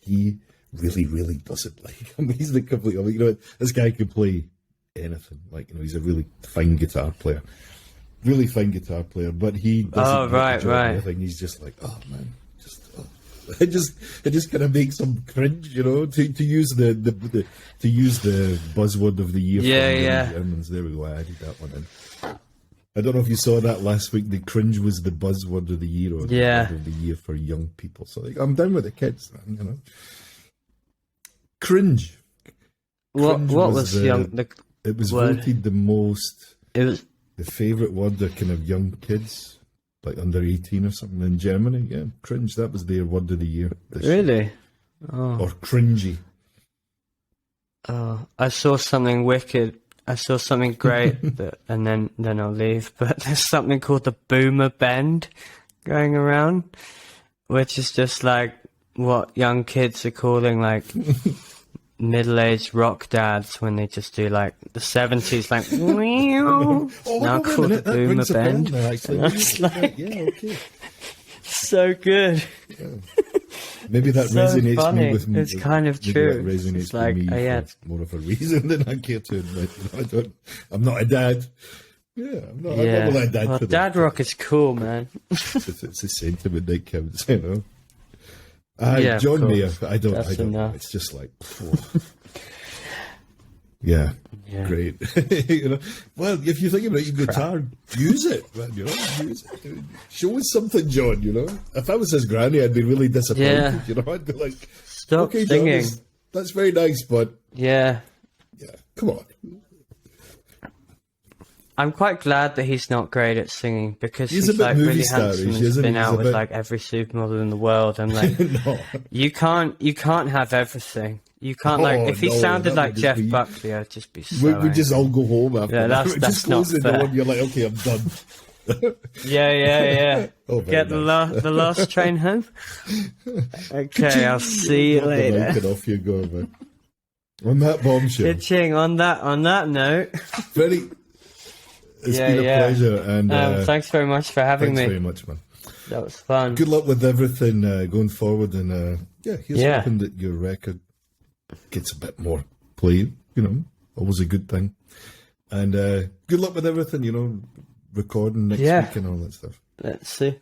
He really doesn't like him. He's the complete. You know, this guy can play anything. Like, you know, he's a really fine guitar player, but he doesn't. Right. Anything. He's just like, oh man, it just kind of makes him cringe, you know, to use the buzzword of the year. Yeah. Germans. There we go. I added that one in. I don't know if you saw that last week. The cringe was the buzzword of the year, or the word of the year for young people. So like, I'm down with the kids, man, you know. Cringe. What was young? It was word. voted the most. It was the favourite word of kind of young kids, like under 18 or something in Germany. Yeah, cringe. That was their word of the year. Really? Year. Oh. Or cringy. Oh, I saw something wicked. I saw something great, and then I'll leave. But there's something called the boomer bend going around, which is just like what young kids are calling like middle-aged rock dads when they just do like the 70s, like now called the boomer bend. That's like, yeah, okay. So good. Yeah. Maybe that so resonates funny. me with me. It's kind of true. That resonates it's like, with me for more of a reason than I care to admit. I'm not a dad. Yeah, I'm not a dad. Well, dad rock is cool, man. It's a sentiment that counts, you know. John Mayer, I don't know. It's just like, yeah, great. You know, well, if you think about your guitar, use it, man. You know, use it. Show us something, John. You know, if I was his granny, I'd be really disappointed. Yeah. You know, I'd be like, stop singing. John, that's very nice, but yeah, come on. I'm quite glad that he's not great at singing because he's like really star-ish, handsome. He's been out with like every supermodel in the world. I'm like, no. you can't have everything. You can't if he sounded like Jeff Buckley, I'd just be so. We just all go home after. Yeah, that. that's not fair. Door and you're like, okay, I'm done. Yeah. Get the last train home. Okay, I'll see you later. Get off you go, man. On that bombshell. Pitching on that note. Freddie, it's been a pleasure, and thanks very much for having me. Thanks very much, man. That was fun. Good luck with everything going forward, and here's hoping that your record gets a bit more play. You know, always a good thing. And good luck with everything. You know, recording next week and all that stuff. Let's see.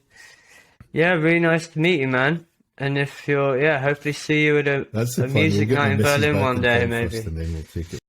Yeah, really nice to meet you, man. And if you're, hopefully see you at a music night in Berlin one day, maybe. And then we'll take it.